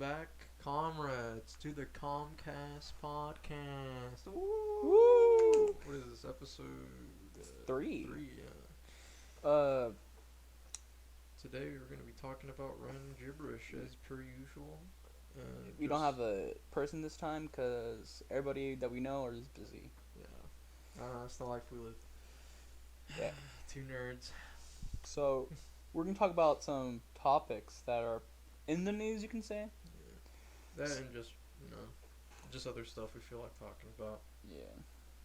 back, Komrades, to the Komcast podcast. Woo! What is this, episode 3? 3, yeah. Uh, Today we're going to be talking about random gibberish as per usual. we don't have a person this time because everybody that we know is busy. Yeah. That's the life we live. Yeah. Two nerds. So, we're going to talk about some topics that are in the news, you can say. Yeah. That and just, just other stuff we feel like talking about. Yeah.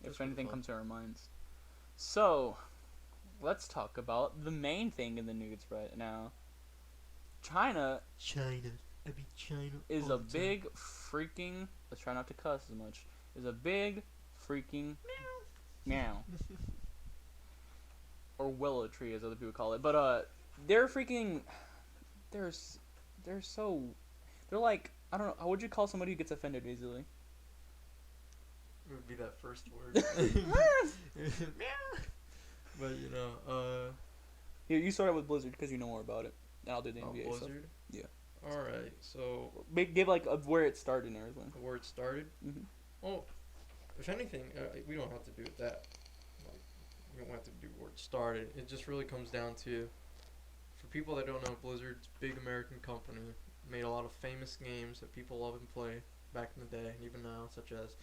Just If anything fun. comes to our minds. So, let's talk about the main thing in the news right now. China I mean China. is a big freaking, let's try not to cuss as much, is a big freaking meow. Or willow tree as other people call it. But they're freaking, they're like, I don't know, how would you call somebody who gets offended easily? It would be that first word. But Here, you start out with Blizzard because you know more about it. And I'll do the NBA stuff. Blizzard. Yeah. All right. So Give like where it started and everything. where it started. Mhm. Well, if anything, we don't have to do that. Like, we don't have to do where it started. It just really comes down to, for people that don't know, Blizzard's a big American company, made a lot of famous games that people love and play back in the day and even now, such as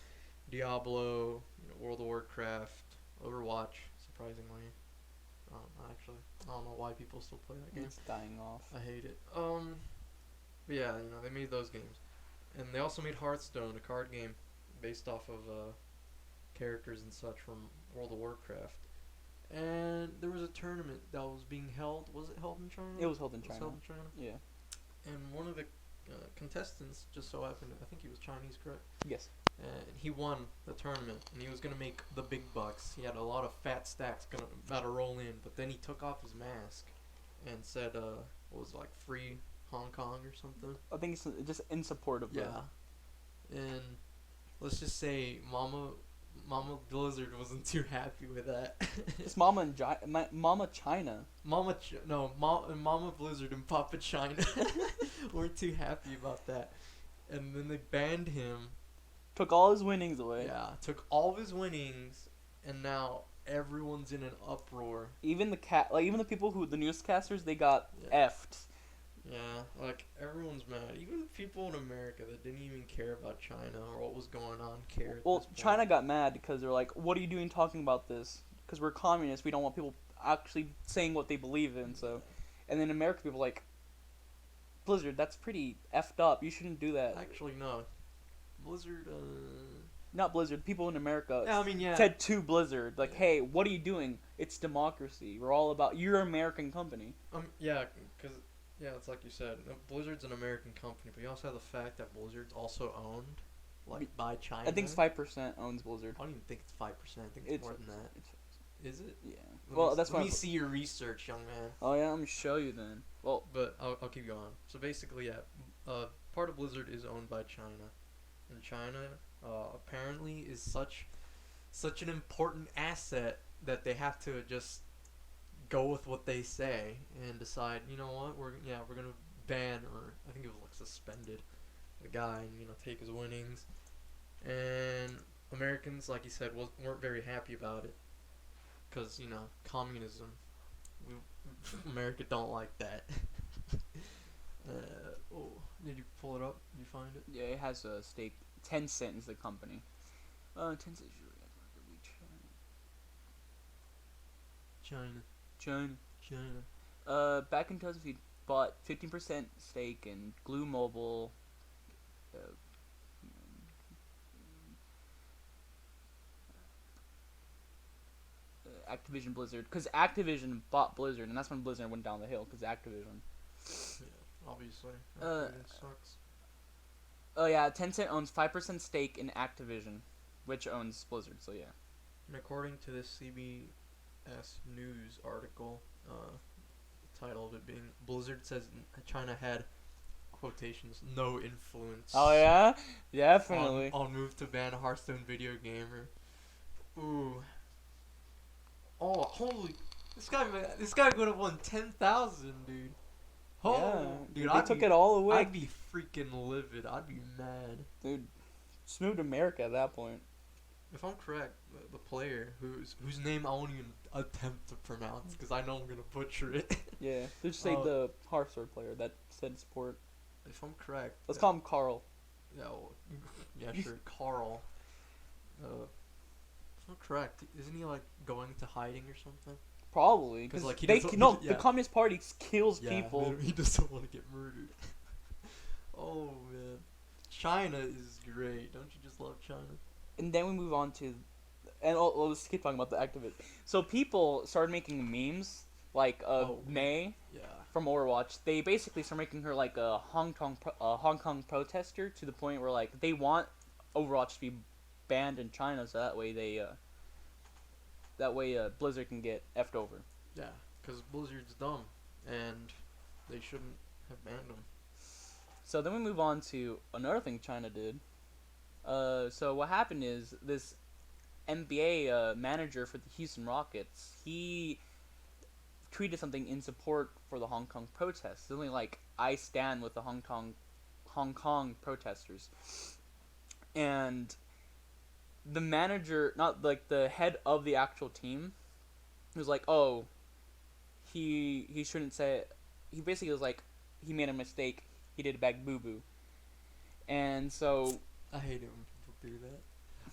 Diablo, World of Warcraft, Overwatch. Surprisingly, actually, I don't know why people still play that game. It's dying off. I hate it. But yeah, they made those games, and they also made Hearthstone, a card game based off of characters and such from World of Warcraft. And there was a tournament that was being held. Was it held in China? It was held in It China. was held in China. Yeah. And one of the contestants just so happened, I think he was Chinese, correct? Yes. And he won the tournament, and he was gonna make the big bucks. He had a lot of fat stacks about to roll in, but then he took off his mask and said, what was it, like free Hong Kong or something? I think it's just in support of Yeah. And let's just say Mama Blizzard wasn't too happy with that. It's Mama China. Mama Blizzard and Papa China weren't too happy about that. And then they banned him. Took all his winnings away. Yeah, took all of his winnings, and now everyone's in an uproar. Even the people the newscasters, they got Yeah. effed. Yeah, like everyone's mad. Even people in America that didn't even care about China or what was going on cared. Well, China got mad because they're like, "What are you doing talking about this? Because we're communists. We don't want people actually saying what they believe in." So, and then American people like, Blizzard, that's pretty effed up. You shouldn't do that. Actually, no. Blizzard. Not Blizzard. People in America. Yeah, I mean, yeah. Said to Blizzard, like, Yeah. "Hey, what are you doing? It's democracy. We're all about. You're an American company." Yeah, because it's like you said, Blizzard's an American company, but you also have the fact that Blizzard's also owned, by China. I think it's 5% owns Blizzard. I don't even think it's 5%. I think it's more than that. Is it? Yeah. Let me see your research, young man. Oh yeah, let me show you then. Well, But I'll keep going. So basically, yeah, part of Blizzard is owned by China, and China apparently is such an important asset that they have to just go with what they say and decide. You know what? We're gonna ban, or I think it was like suspended the guy and take his winnings. And Americans, like you said, weren't very happy about it because communism. America don't like that. Did you pull it up? Did you find it? yeah, it has a stake. Tencent is the company. Tencent is really China. Back in 2000, he bought 15% stake in Glue Mobile. Activision Blizzard, because Activision bought Blizzard, and that's when Blizzard went down the hill. Because Activision. Yeah, obviously. It sucks. Oh yeah, Tencent owns 5% stake in Activision, which owns Blizzard. So yeah. And according to this CBS News article, the title of it being Blizzard says China had quotations no influence. Oh yeah, definitely. On move to ban Hearthstone video gamer. Ooh. Oh, holy! This guy would have won 10,000, dude. Holy, Dude, They took it all away. I'd be freaking livid. I'd be mad. Dude, just moved to America at that point. If I'm correct, the player whose name I won't even attempt to pronounce because I know I'm gonna butcher it. Yeah, let's just say the Hearthstone player that said support. If I'm correct, Let's call him Carl. yeah, sure, Carl. If I'm correct, isn't he like going to hiding or something? Probably, because Like the Communist Party kills people. He doesn't want to get murdered. Oh man, China is great. Don't you just love China? And then we move on to, and let's keep talking about the activist. So people started making memes like May from Overwatch. They basically started making her like a Hong Kong protester to the point where like they want Overwatch to be banned in China, so that way Blizzard can get effed over. Yeah, because Blizzard's dumb, and they shouldn't have banned them. So then we move on to another thing China did. So what happened is this NBA manager for the Houston Rockets, he tweeted something in support for the Hong Kong protests. Something like, "I stand with the Hong Kong protesters." And the manager, not like the head of the actual team, was like, "Oh, he shouldn't say it." He basically was like, he made a mistake. He did a bad boo-boo. And so I hate it when people do that.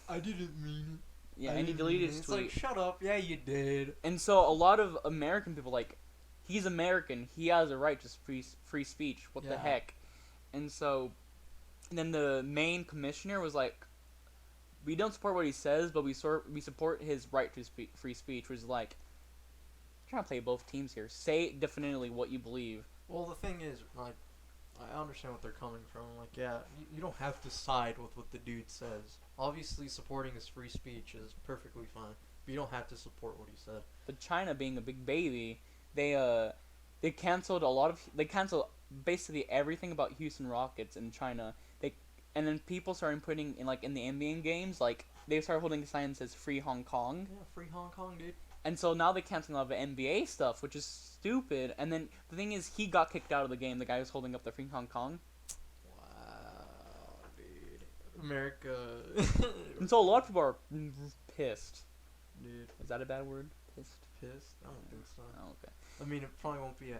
I didn't mean it. yeah, and he deleted his tweet. It's like, shut up. Yeah, you did. And so a lot of American people like, he's American. He has a right to free speech. What the heck? And so then the main commissioner was like, we don't support what he says, but we support his right to free speech, which is like, I'm trying to play both teams here. Say definitely what you believe. Well, the thing is, like, I understand what they're coming from. Like, yeah, you don't have to side with what the dude says. Obviously, supporting his free speech is perfectly fine, but you don't have to support what he said. But China, being a big baby, they canceled they canceled basically everything about Houston Rockets in China. And then people started putting in like in the NBA games, like they started holding signs that says "Free Hong Kong." Yeah, free Hong Kong, dude. And so now they're canceling all the NBA stuff, which is stupid. And then the thing is, he got kicked out of the game. The guy who's holding up the Free Hong Kong. Wow, dude. America. And so a lot of people are pissed. Dude. Is that a bad word? Pissed? Pissed? I don't think so. Oh, okay. I mean, it probably won't be.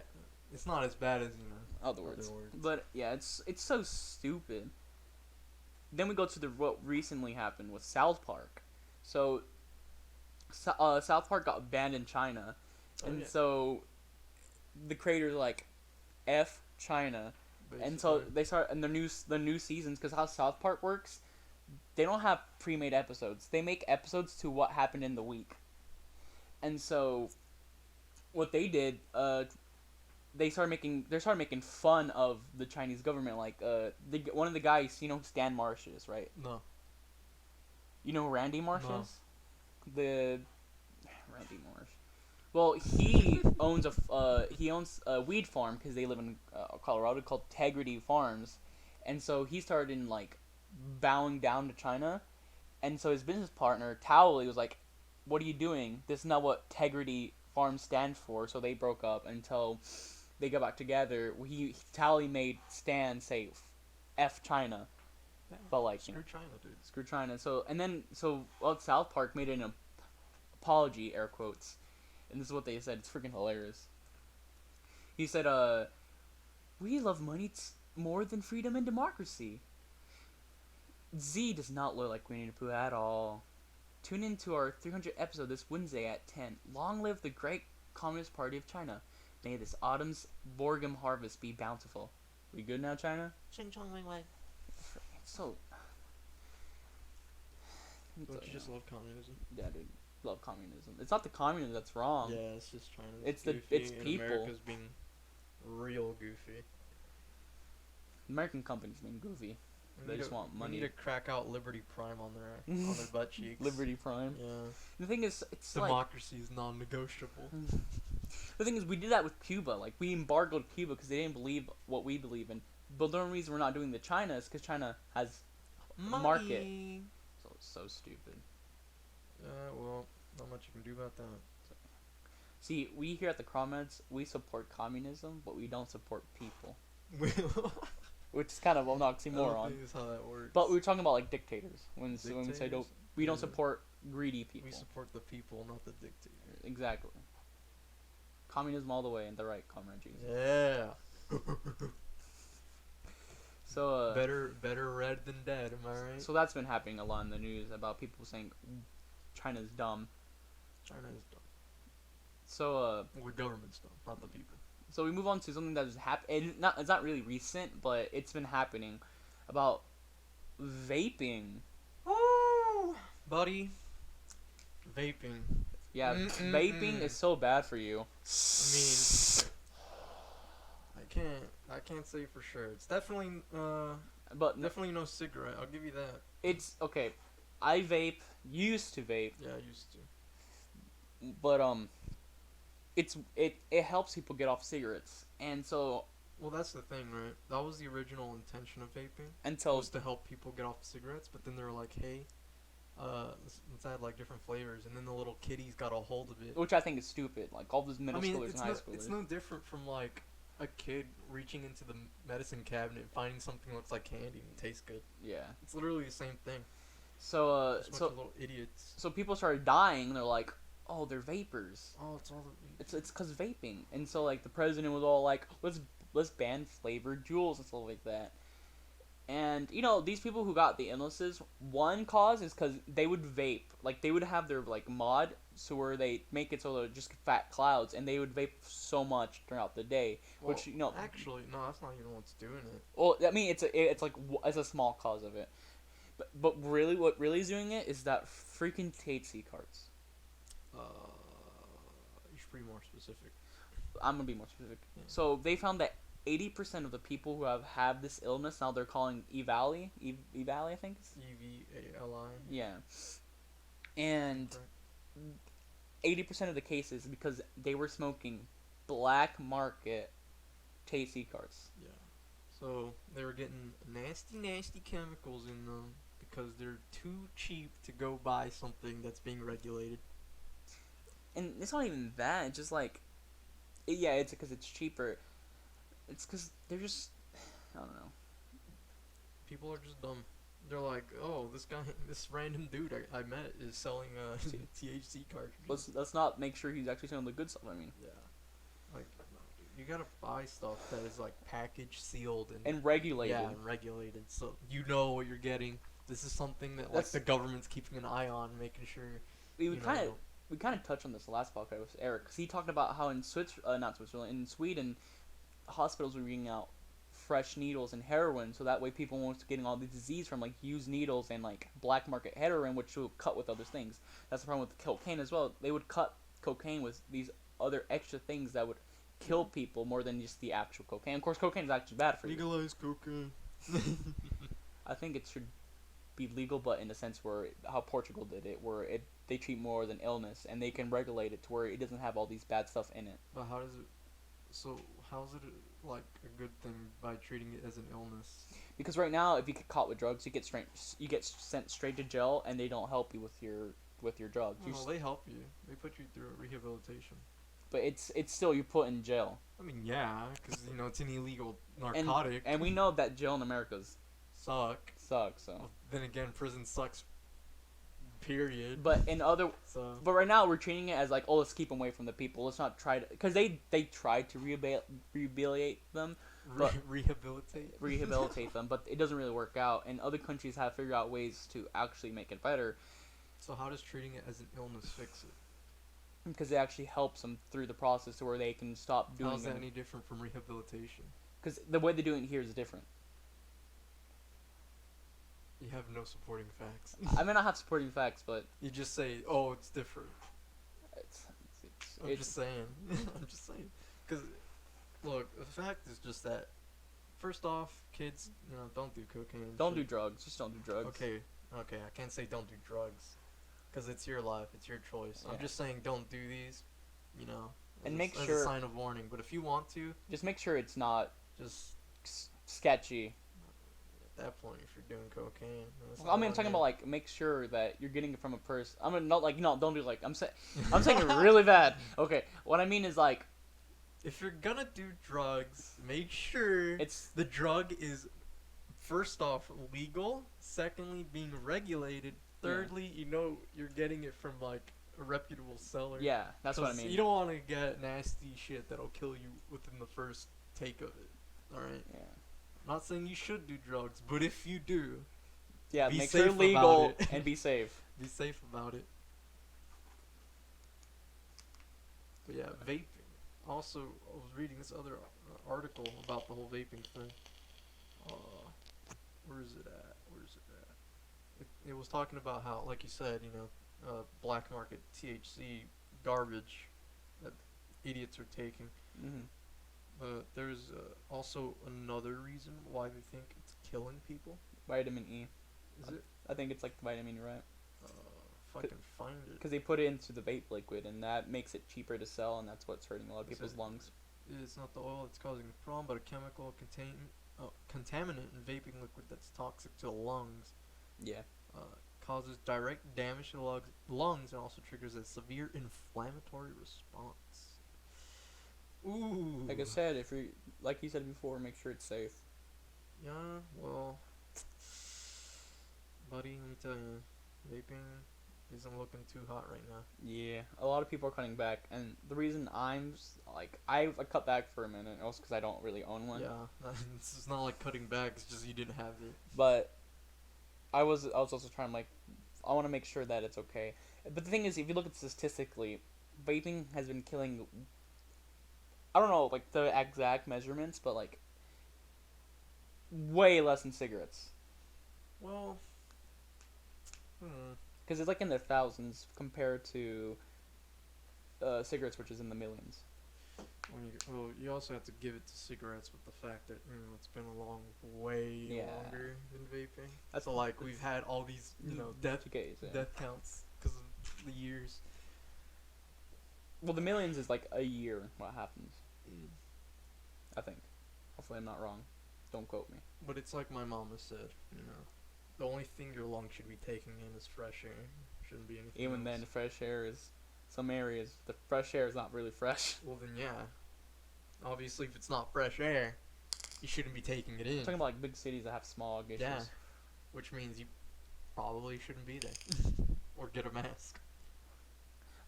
It's not as bad as, other words. But yeah, it's so stupid. Then we go to what recently happened with South Park. So South Park got banned in China, and so the creators like, "F China," basically. And so they start and the new seasons, because how South Park works, they don't have pre-made episodes. They make episodes to what happened in the week, and so what they did, they started making fun of the Chinese government. Like one of the guys, you know who Stan Marsh is, right? No. You know who Randy Marsh No. is? The Randy Marsh. Well, he owns a weed farm because they live in Colorado called Tegrity Farms, and so he started in like bowing down to China, and so his business partner Towley was like, "What are you doing? This is not what Tegrity Farms stand for." So they broke up until they got back together. Towley made Stan say "F China." But like, screw China, dude. Screw China. So South Park made an apology, air quotes, and this is what they said. It's freaking hilarious. He said, "We love money more than freedom and democracy. Z does not look like Winnie the Pooh at all. Tune in to our 300th episode this Wednesday at 10. Long live the great Communist Party of China. May this autumn's Borgum harvest be bountiful." We good now, China? So, don't you just love communism? Yeah, dude, love communism. It's not the communism that's wrong. Yeah, it's just China. It's people. America's being real goofy. American companies being goofy. They just want money. We need to crack out Liberty Prime on their butt cheeks. Liberty Prime. Yeah. The thing is, it's democracy is non-negotiable. The thing is, we did that with Cuba. Like, we embargoed Cuba because they didn't believe what we believe in. But the only reason we're not doing the China is because China has a market. So it's so stupid. Well, not much you can do about that. See, we here at the Komrades, we support communism, but we don't support people. which is kind of an I don't oxymoron. think that's how that works. But we were talking about like dictators when we say Dictators? we don't Yeah. support greedy people. We support the people, not the dictator. Exactly. Communism all the way and the right, Comrade Jesus. Yeah. So better red than dead, am I right? so that's been happening a lot in the news about people saying China's dumb. China is dumb. So The government's dumb, not the people. so we move on to something that has happened. It's not really recent, but it's been happening about vaping. Oh, buddy. Vaping. Yeah, vaping is so bad for you. I mean, I can't say for sure. It's definitely But definitely no cigarette. I'll give you that. it's okay. I vape. Used to vape, Yeah, I used to. but it helps people get off cigarettes, and so Well, that's the thing, right? That was the original intention of vaping. until Was to help people get off cigarettes, but then they were like, hey, let's add like different flavors, and then the little kiddies got a hold of it. which I think is stupid. Like all those middle schoolers and high schoolers. It's no different from like a kid reaching into the medicine cabinet, finding something that looks like candy and tastes good. Yeah. It's literally the same thing. So Just a bunch of little idiots. so people started dying. And they're like, oh, they're vapors. Oh, it's all the. It's because vaping. And so like the president was all like, let's ban flavored Juuls and stuff like that. And you know these people who got the illnesses, one cause is because they would vape. Like they would have their like mod, so where they make it so they're just fat clouds, and they would vape so much throughout the day. Well, which you know, actually, no, that's not even what's doing it. well, I mean it's a small cause of it. But really, what really is doing it is that freaking THC cards. You should be more specific. I'm gonna be more specific. Yeah. So they found that 80% of the people who have this illness now they're calling EVALI, I think. EVALI. Yeah. And Correct. 80% of the cases because they were smoking black market THC cards. Yeah. So they were getting nasty chemicals in them because they're too cheap to go buy something that's being regulated. And it's not even that. It's just like, yeah, it's because it's cheaper. It's because they're just, I don't know. People are just dumb. They're like, oh, this random dude I met is selling THC cartridges. Let's not make sure he's actually selling the good stuff. I mean, Yeah. Like, no, dude, you gotta buy stuff that is like packaged, sealed, and regulated. Yeah, and regulated, so you know what you're getting. This is something that like That's- the government's keeping an eye on, making sure. We kind of touched on this last podcast with Eric, because he talked about how in not Switzerland, in Sweden, hospitals were bringing out fresh needles and heroin, so that way people weren't getting all the disease from like used needles and like black market heroin, which will cut with other things. That's the problem with cocaine as well. They would cut cocaine with these other extra things that would kill people more than just the actual cocaine. Of course, cocaine is actually bad for you. Legalize cocaine. I think it should be legal, but in a sense where how Portugal did it, where they treat more than illness and they can regulate it to where it doesn't have all these bad stuff in it. But how does it? So how's it like a good thing by treating it as an illness? Because right now, if you get caught with drugs, you get sent straight to jail, and they don't help you with your drugs. Well, they help you. They put you through rehabilitation. But it's still you put in jail. I mean, yeah, because it's an illegal narcotic. And we know that jail in America's sucks. So. Well, then again, prison sucks. Period. But in other. So. But right now we're treating it as like, oh, let's keep them away from the people. Let's not try to, because they tried to rehabilitate them. But rehabilitate them, but it doesn't really work out. And other countries have figured out ways to actually make it better. So how does treating it as an illness fix it? Because it actually helps them through the process to where they can stop doing it. How's that any different from rehabilitation? Because the way they're doing it here is different. You have no supporting facts. I may not have supporting facts, but You just say, oh, it's different. I'm it's just saying. I'm just saying. Because, look, the fact is just that, first off, kids, don't do cocaine. don't do drugs. Just don't do drugs. Okay, I can't say don't do drugs. Because it's your life, it's your choice. Yeah. I'm just saying don't do these, And as make as sure- a sign of warning. But if you want to, Just make sure it's not just sketchy. at that point, if you're doing cocaine. I mean, I'm talking about like make sure that you're getting it from a person. I mean, not like don't do like I'm saying it really bad. Okay, what I mean is like if you're gonna do drugs, make sure It's the drug is first off legal, secondly being regulated, thirdly you're getting it from like a reputable seller. yeah, that's what I 'Cause mean. you don't want to get nasty shit that'll kill you within the first take of it. All right. Yeah. Not saying you should do drugs, but if you do, Yeah, be make sure safe legal about it. and be safe. be safe about it. But yeah, vaping. Also, I was reading this other article about the whole vaping thing. Where is it at? It was talking about how, like you said, black market THC garbage that idiots are taking. Hmm. But there's also another reason why they think it's killing people. Vitamin E. Is it? I think it's like vitamin E, right? If I can find it. Because they put it into the vape liquid, and that makes it cheaper to sell, and that's what's hurting a lot of people's lungs. It's not the oil that's causing the problem, but a chemical contaminant in vaping liquid that's toxic to the lungs. Yeah. Causes direct damage to the lungs and also triggers a severe inflammatory response. Ooh. Like I said, if you like you said before, make sure it's safe. Yeah, well, buddy, let me tell you, vaping isn't looking too hot right now. Yeah, a lot of people are cutting back, and the reason I cut back for a minute, also because I don't really own one. Yeah, it's not like cutting back; it's just you didn't have it. But I was also trying to I want to make sure that it's okay. But the thing is, if you look at statistically, vaping has been killing. I don't know like the exact measurements, but like way less than cigarettes. Well, Because it's like in the thousands compared to cigarettes, which is in the millions. you also have to give it to cigarettes with the fact that it's been way longer than vaping. That's So like we've had all these death counts because of the years. Well, the millions is like a year. What happens? I think. Hopefully, I'm not wrong. Don't quote me. But it's like my mama said. The only thing your lungs should be taking in is fresh air. Shouldn't be anything. Even else. then, fresh air is some areas. The fresh air is not really fresh. Well then, yeah. Obviously, if it's not fresh air, you shouldn't be taking it in. I'm talking about like big cities that have smog issues. Yeah, which means you probably shouldn't be there or get a mask.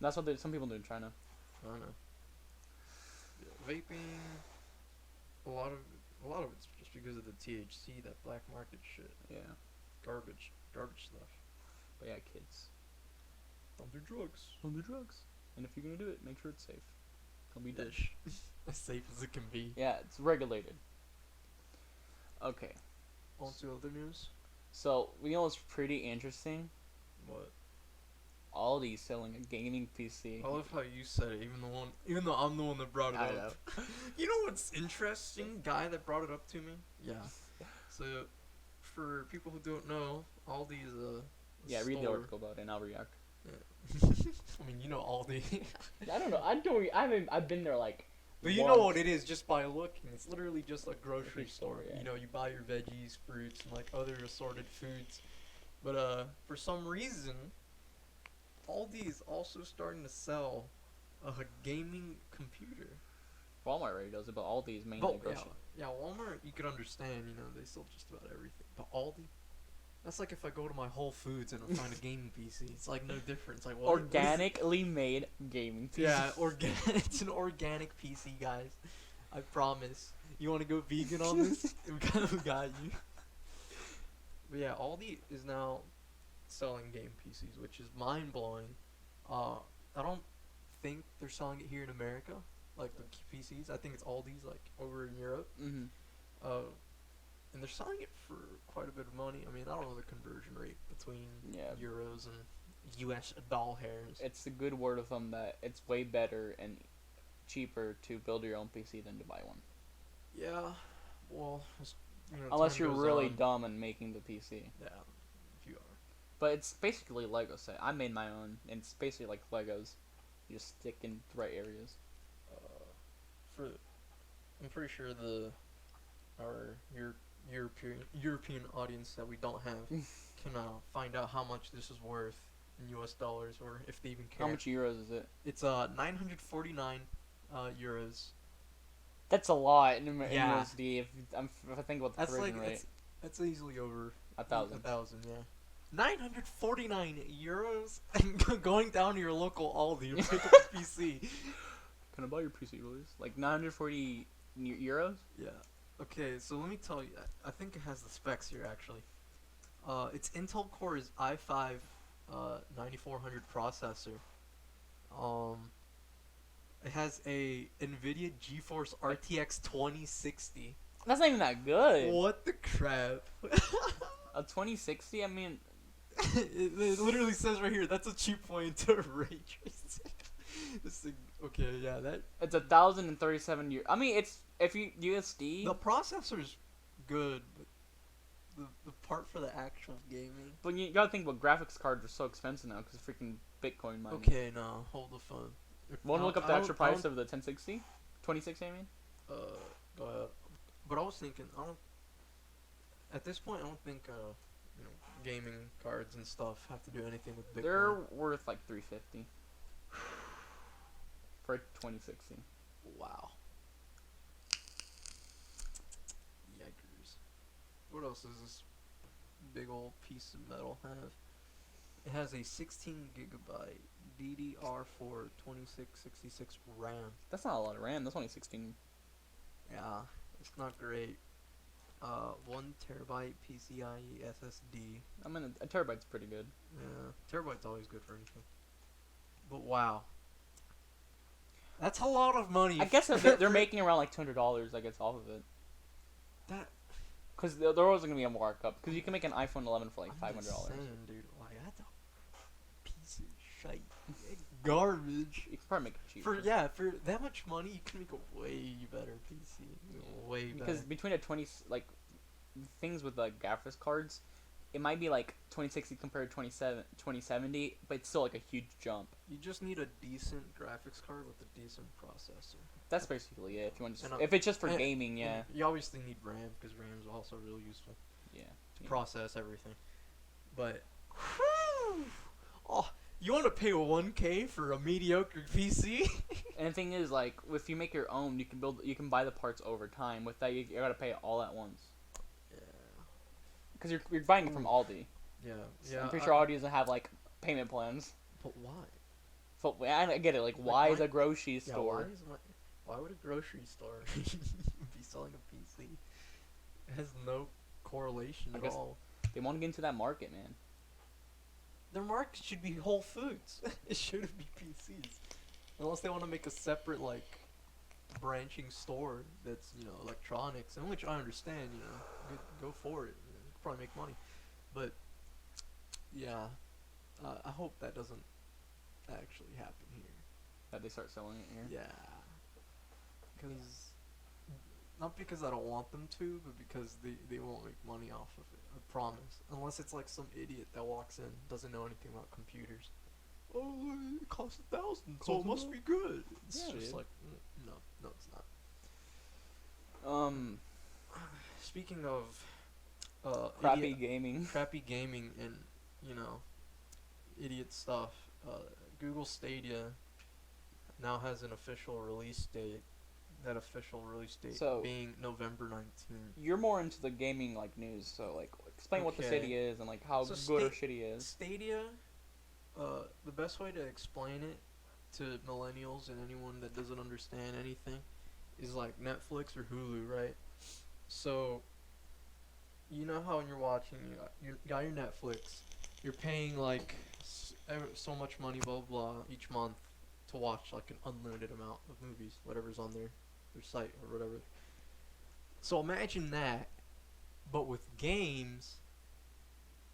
That's what some people do in China. I don't know. Yeah, vaping, a lot of it's just because of the THC, that black market shit, Yeah. garbage stuff. But yeah, kids. Don't do drugs. Don't do drugs. And if you're gonna do it, make sure it's safe. Don't be dumb. Ish. As safe as it can be. Yeah, it's regulated. Okay. On to other news. So, what's pretty interesting? What? Aldi's selling a gaming PC. I love how you said it, even though I'm the one that brought it I up. You know what's interesting? Guy that brought it up to me. Yeah. So, for people who don't know, Aldi is a Yeah, store. read the article about it and I'll react. Yeah. I mean, Aldi. I don't know. I've been there like. But you know what it is just by looking. It's literally just a grocery store. Yeah. You buy your veggies, fruits, and like other assorted foods. But for some reason, Aldi is also starting to sell a gaming computer. Walmart already does it, but Aldi is mainly But grocery. yeah, Walmart you could understand. They sell just about everything. But Aldi, that's like if I go to my Whole Foods and I find a gaming PC. It's like no different. It's like what? Organically made gaming PC. Yeah, it's an organic PC, guys. I promise. You want to go vegan on this? we got you. But yeah, Aldi is now selling game PCs, which is mind blowing. I don't think they're selling it here in America, like the PCs. I think it's Aldi's like over in Europe. Mm-hmm. And they're selling it for quite a bit of money. I mean, I don't know the conversion rate between euros and US dollars. It's a good word of thumb that it's way better and cheaper to build your own PC than to buy one. Yeah, well, unless you're really dumb and making the PC. Yeah, if you are. But it's basically Lego set. I made my own, and it's basically like Legos. You just stick in the right areas. I'm pretty sure our European audience that we don't have can find out how much this is worth in US dollars, or if they even care. How much euros is it? It's 949 euros, That's a lot in Yeah. USD. If I think about the That's conversion like rate, that's easily over a a thousand. thousand. Yeah. 949 euros and going down to your local Aldi to pick up a PC. Can I buy your PC, please? Like 940 euros. Yeah. Okay, so let me tell you. I think it has the specs here actually. Its Intel Core is i5 9400 processor. Um, it has a NVIDIA GeForce RTX 2060. That's not even that good. What the crap? A 2060. I mean, it literally says right here that's a cheap point to ray tracing. This thing, okay, yeah, that it's 1,037 years. I mean, it's if you USD. the processor's good, but the part for the actual gaming. But you gotta think about graphics cards are so expensive now because freaking Bitcoin mining. Okay, no, hold the phone. Want to look up the actual price of the 1060? 2060, I mean? Go ahead. But I was thinking, at this point, I don't think, gaming cards and stuff have to do anything with Bitcoin. They're worth like 350 for 2060. Wow. Yikers. What else does this big old piece of metal have? It has a 16 gigabyte DDR4 2666 RAM. That's not a lot of RAM. That's only 16. Yeah, it's not great. 1 terabyte PCIe SSD. I mean, a terabyte's pretty good. Yeah, terabyte's always good for anything. But wow, that's a lot of money. I guess they're making around like $200, I guess, off of it. That. Because there was gonna be a markup. Because you can make an iPhone 11 for like $500. I'm just saying, dude, like that's a piece of shit, garbage. You can probably make it cheaper. For that much money, you can make a way better PC. Way better. Because between a 20 like things with like graphics cards, it might be like 2060 compared to 2070, but it's still like a huge jump. You just need a decent graphics card with a decent processor. That's basically it. If you want to, And, if it's just for gaming, yeah. And you obviously need RAM because RAM is also really useful. Yeah. To process everything. But, oh, you want to pay 1K for a mediocre PC? And the thing is, like, if you make your own, you can buy the parts over time. With that, you gotta pay it all at once. Yeah. Because you're buying it from Aldi. Yeah. So I'm pretty sure Aldi doesn't have like payment plans. But why? So I get it. Like, why is a grocery store? Why would a grocery store be selling a PC? It has no correlation at all. They want to get into that market, man. Their market should be Whole Foods. It shouldn't be PCs. Unless they want to make a separate, like, branching store that's, electronics. And which I understand, go for it. You can probably make money. But, yeah. I hope that doesn't actually happen here. That they start selling it here? Yeah. Because, not because I don't want them to, but because they won't make money off of it. I promise. Unless it's like some idiot that walks in, doesn't know anything about computers. Oh, it costs $1,000, so it must be good. It's just like, no, it's not. Speaking of crappy gaming and idiot stuff, Google Stadia now has an official release date. That official release date being November 19th. You're more into the gaming like news, so like explain what the Stadia is and like how good or shitty is. Stadia, the best way to explain it to millennials and anyone that doesn't understand anything is like Netflix or Hulu, right? So, you know how when you're watching, you got your Netflix, you're paying like so much money, blah blah, each month to watch like an unlimited amount of movies, whatever's on their site or whatever. So imagine that, but with games.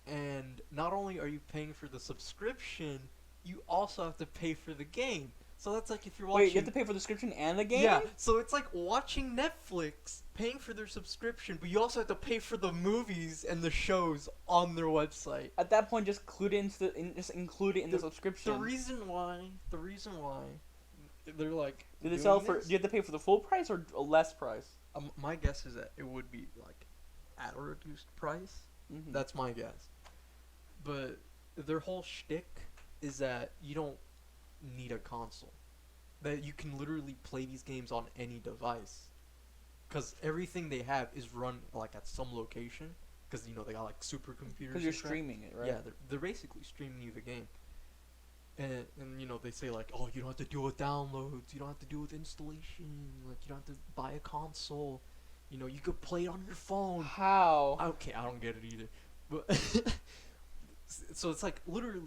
And not only are you paying for the subscription, you also have to pay for the game. So that's like if you're watching... Wait, you have to pay for the subscription and the game? Yeah, so it's like watching Netflix, paying for their subscription, but you also have to pay for the movies and the shows on their website. At that point, just include it in the subscription. The reason why, they're like... Do they sell for... Do you have to pay for the full price or a less price? My guess is that it would be like at a reduced price. Mm-hmm. That's my guess. But their whole shtick is that you don't need a console. That you can literally play these games on any device. because everything they have is run like at some location. Because they got like supercomputers. Because you're streaming it, right? Yeah, they're basically streaming you the game. And they say like, oh, you don't have to deal with downloads, you don't have to deal with installation, like you don't have to buy a console, you could play it on your phone. How? Okay, I don't get it either, but so it's like literally,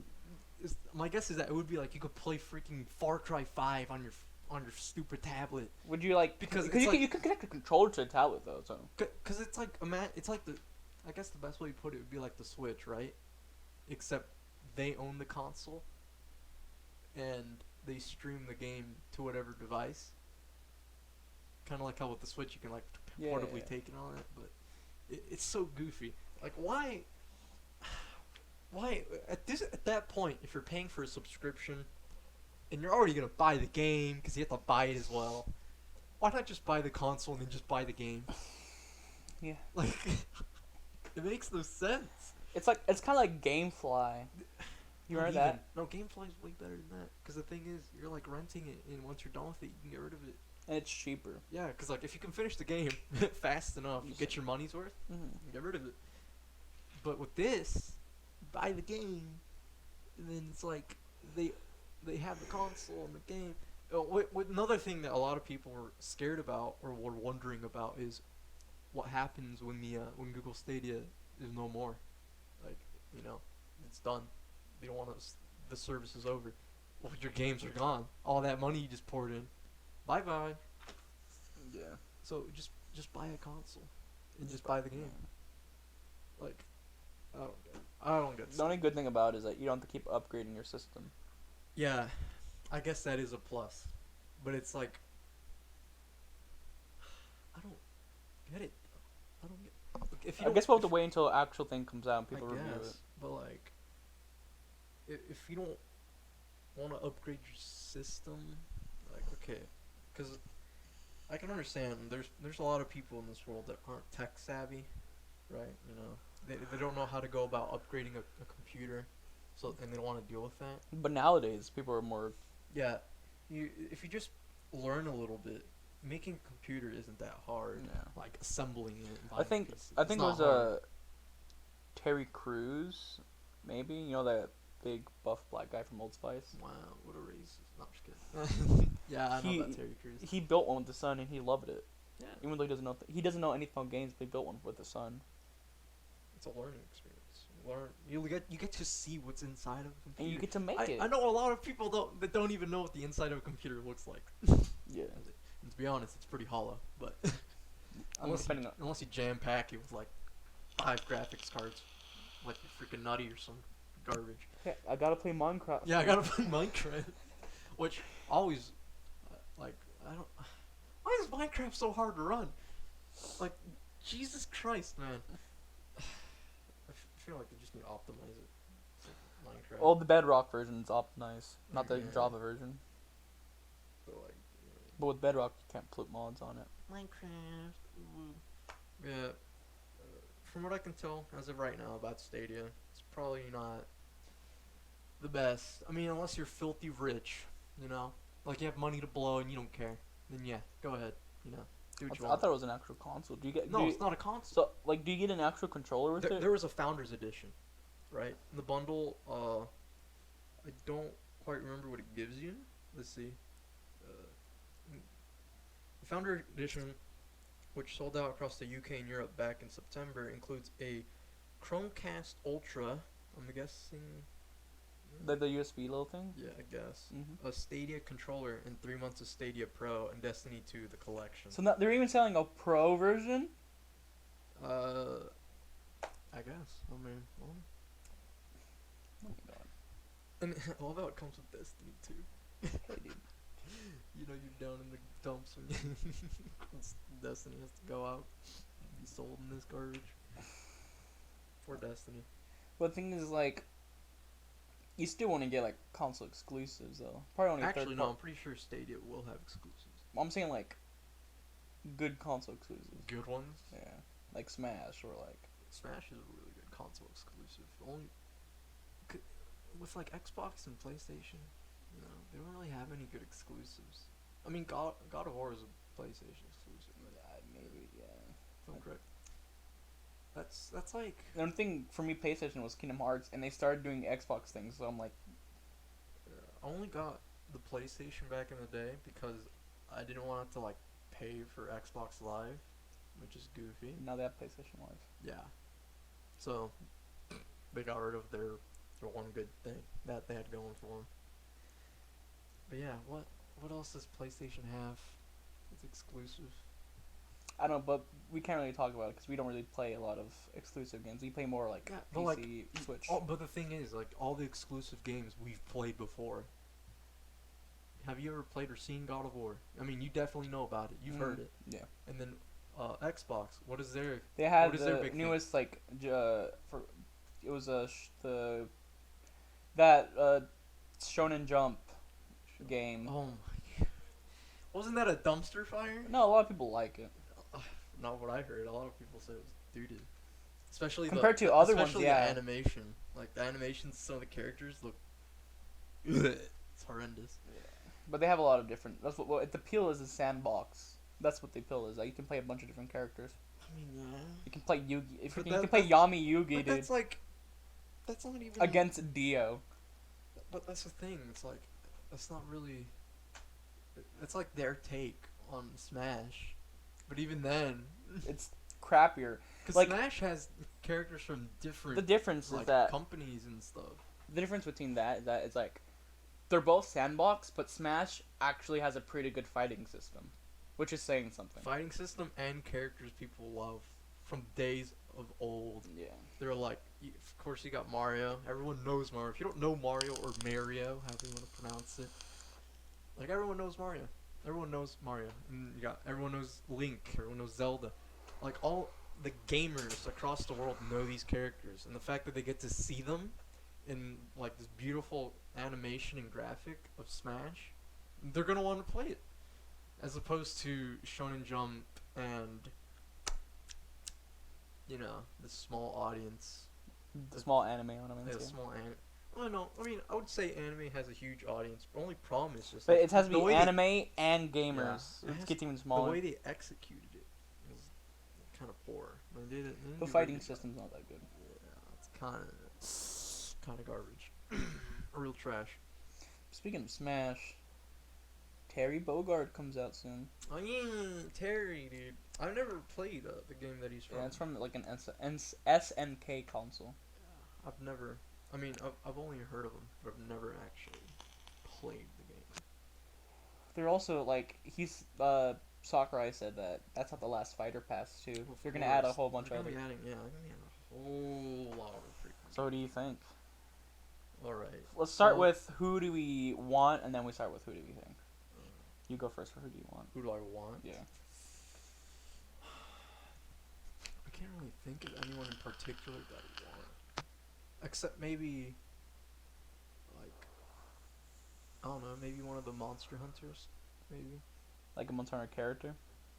my guess is that it would be like you could play freaking Far Cry 5 on your stupid tablet. Would you like? Because you can connect a controller to a tablet though, so. Because it's like I guess the best way to put it would be like the Switch, right? Except they own the console. And they stream the game to whatever device. Kind of like how with the Switch you can like portably take it on it, but it's so goofy. Like why at that point, if you're paying for a subscription and you're already gonna buy the game because you have to buy it as well, why not just buy the console and then just buy the game? Yeah. Like it makes no sense. It's kind of like GameFly. You remember that? No, GameFly is way better than that. Because the thing is, you're like renting it, and once you're done with it, you can get rid of it. And it's cheaper. Yeah, because like if you can finish the game fast enough, you get your money's worth, get rid of it. But with this, buy the game, and then it's like they have the console and the game. Another thing that a lot of people were scared about or were wondering about is what happens when when Google Stadia is no more. Like it's done. They don't want the service is over. Well, your games are gone. All that money you just poured in, bye bye. Yeah. So just buy a console and just buy the game. Like, I don't get. The only good thing about it is that you don't have to keep upgrading your system. Yeah, I guess that is a plus, but it's like I don't get it. I don't get. I guess we'll have to wait until the actual thing comes out and people review it. But like, if you don't want to upgrade your system, like okay, because I can understand there's a lot of people in this world that aren't tech savvy, right? They don't know how to go about upgrading a computer, and they don't want to deal with that. But nowadays people are more. Yeah, if you just learn a little bit, making a computer isn't that hard. Yeah. Like assembling it. I think it was Terry Crews, maybe that big buff black guy from Old Spice. Wow, what a racist! No, I'm just kidding. Yeah, I know about Terry Crews. He built one with the son and he loved it. Yeah. Even though he doesn't know anything about games, but he built one with the son. It's a learning experience. You get to see what's inside of a computer. And you get to make it. I know a lot of people that don't even know what the inside of a computer looks like. Yeah. And to be honest, it's pretty hollow. But unless you jam pack it with like 5 graphics cards, like you're freaking nutty or some garbage. Yeah, I gotta play Minecraft. Yeah, I gotta play Minecraft. Which always, like, I don't. Why is Minecraft so hard to run? Like, Jesus Christ, man. I feel like they just need to optimize it. It's like Minecraft. Well, the Bedrock version is optimized, not the Yeah. Java version. But like, But with Bedrock, you can't put mods on it. Minecraft. Ooh. Yeah. From what I can tell, as of right now, about Stadia, it's probably not the best. I mean, unless you're filthy rich, like you have money to blow and you don't care, then yeah, go ahead, do what you want. I thought it was an actual console. It's not a console. So, like, do you get an actual controller with it? There was a Founders Edition, right? In the bundle, I don't quite remember what it gives you. Let's see. The Founder Edition, which sold out across the UK and Europe back in September, includes a Chromecast Ultra. I'm guessing. The USB little thing? Yeah, I guess. Mm-hmm. A Stadia controller and 3 months of Stadia Pro and Destiny 2 the collection. So now they're even selling a Pro version? I guess. I mean, well. Oh my god. And I love how it comes with Destiny 2. Hey, dude. You're down in the dumps when Destiny has to go out and be sold in this garbage. For Destiny. But the thing is, like, you still want to get, like, console exclusives, though. Probably only Actually, no, I'm pretty sure Stadia will have exclusives. I'm saying, like, good console exclusives. Good ones? Yeah. Like Smash or, like... Smash is a really good console exclusive. Only... With, like, Xbox and PlayStation, they don't really have any good exclusives. I mean, God of War is a PlayStation exclusive. Yeah, maybe. If I'm correct. That's like. The only thing for me, PlayStation was Kingdom Hearts, and they started doing Xbox things. So I'm like, I only got the PlayStation back in the day because I didn't want to like pay for Xbox Live, which is goofy. now they have PlayStation Live. Yeah. So they got rid of their one good thing that they had going for them. But yeah, what else does PlayStation have? It's exclusive. I don't know, but we can't really talk about it because we don't really play a lot of exclusive games. We play more like Yeah, PC, but Switch. But the thing is, like all the exclusive games we've played before. Have you ever played or seen God of War? I mean, you definitely know about it. You've heard it. Yeah. And then Xbox. What is their? They had What is their the big newest like for it was Shonen Jump game. Oh my! Wasn't that a dumpster fire? No, a lot of people like it. Not what I heard. A lot of people said it was doo-doo. Especially Compared to other ones, especially yeah. the animation. Like the animations, some of the characters look. It's horrendous. But they have a lot of different. That's what the appeal is. A sandbox. That's what the appeal is. Like, you can play a bunch of different characters. I mean, yeah. You can play Yugi. You But can play Yami Yugi, But dude, that's like, that's not even against Dio. But that's the thing. It's like, that's not really. It's like their take on Smash, but even then, It's crappier. because like- Smash has characters from different The difference like is that companies and stuff. the difference between that is that it's like they're both sandbox, but Smash actually has a pretty good fighting system, which is saying something. Fighting system and characters people love from days of old. Yeah. They're like, of course you got Mario. Everyone knows Mario. If you don't know Mario or Mario, however you want to pronounce it, like everyone knows Mario. Everyone knows Mario. And you got everyone knows Link. Everyone knows Zelda. Like all the gamers across the world know these characters, and the fact that they get to see them in like this beautiful animation and graphic of Smash, they're gonna want to play it, as opposed to Shonen Jump and the small audience. The small anime on Yeah, them. small anime. Well, no, I mean I would say anime has a huge audience. But only problem is just But like, it has to the be way anime and gamers. Yeah, it It has gets even the smaller. way they executed it was kind of poor. They didn't The do very fighting good. system's not that good. Yeah, it's kind of garbage. Real trash. Speaking of Smash, Terry Bogard comes out soon. Oh yeah, Terry, dude. I've never played the game that he's from. Yeah, it's from like an SNK console. I've never. I mean, I've only heard of him, but I've never actually played the game. They're also like Sakurai said that that's not the last fighter pass too. Of They're gonna add a course. whole bunch They're of gonna other. be adding, yeah, they're gonna be adding a whole lot of freaking. So what do you think? All right. Let's start So- with who do we want, and then we start with who do we think. You go first for who do you want? Who do I want? Yeah. I can't really think of anyone in particular that I want, except maybe, like, I don't know, maybe one of the Monster Hunters, maybe. Like a Montana character,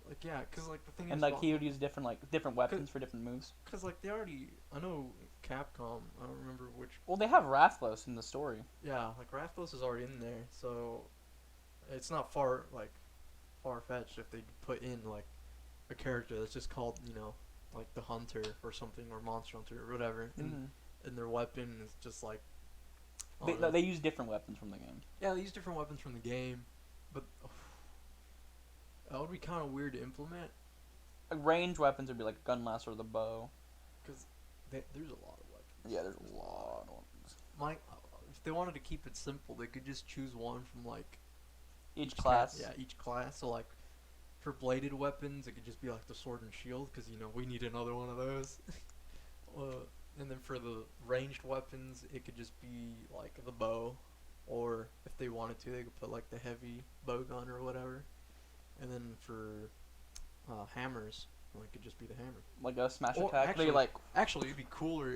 Like yeah, cause like the thing and is, like he would use different weapons for different moves. cause like they already, I know Capcom. I don't remember which. Well, they have Rathlos in the story. Yeah, like Rathlos is already in there, so it's not far-fetched if they put in like a character that's just called like the Hunter or something, or Monster Hunter or whatever, and their weapon is just like I don't know. They use different weapons from the game. Yeah, they use different weapons from the game, but that would be kind of weird to implement, Like range weapons would be like a gun lasso or the bow. because there's a lot of weapons. Yeah, there's a lot of weapons. If they wanted to keep it simple, they could just choose one from like Each class. Yeah, each class. So like for bladed weapons, it could just be like the sword and shield, because we need another one of those. And then for the ranged weapons, it could just be like the bow, or if they wanted to, they could put like the heavy bow gun or whatever. And then for hammers, it could just be the hammer. Like a smash Or attack. actually- They like Actually, it'd be cooler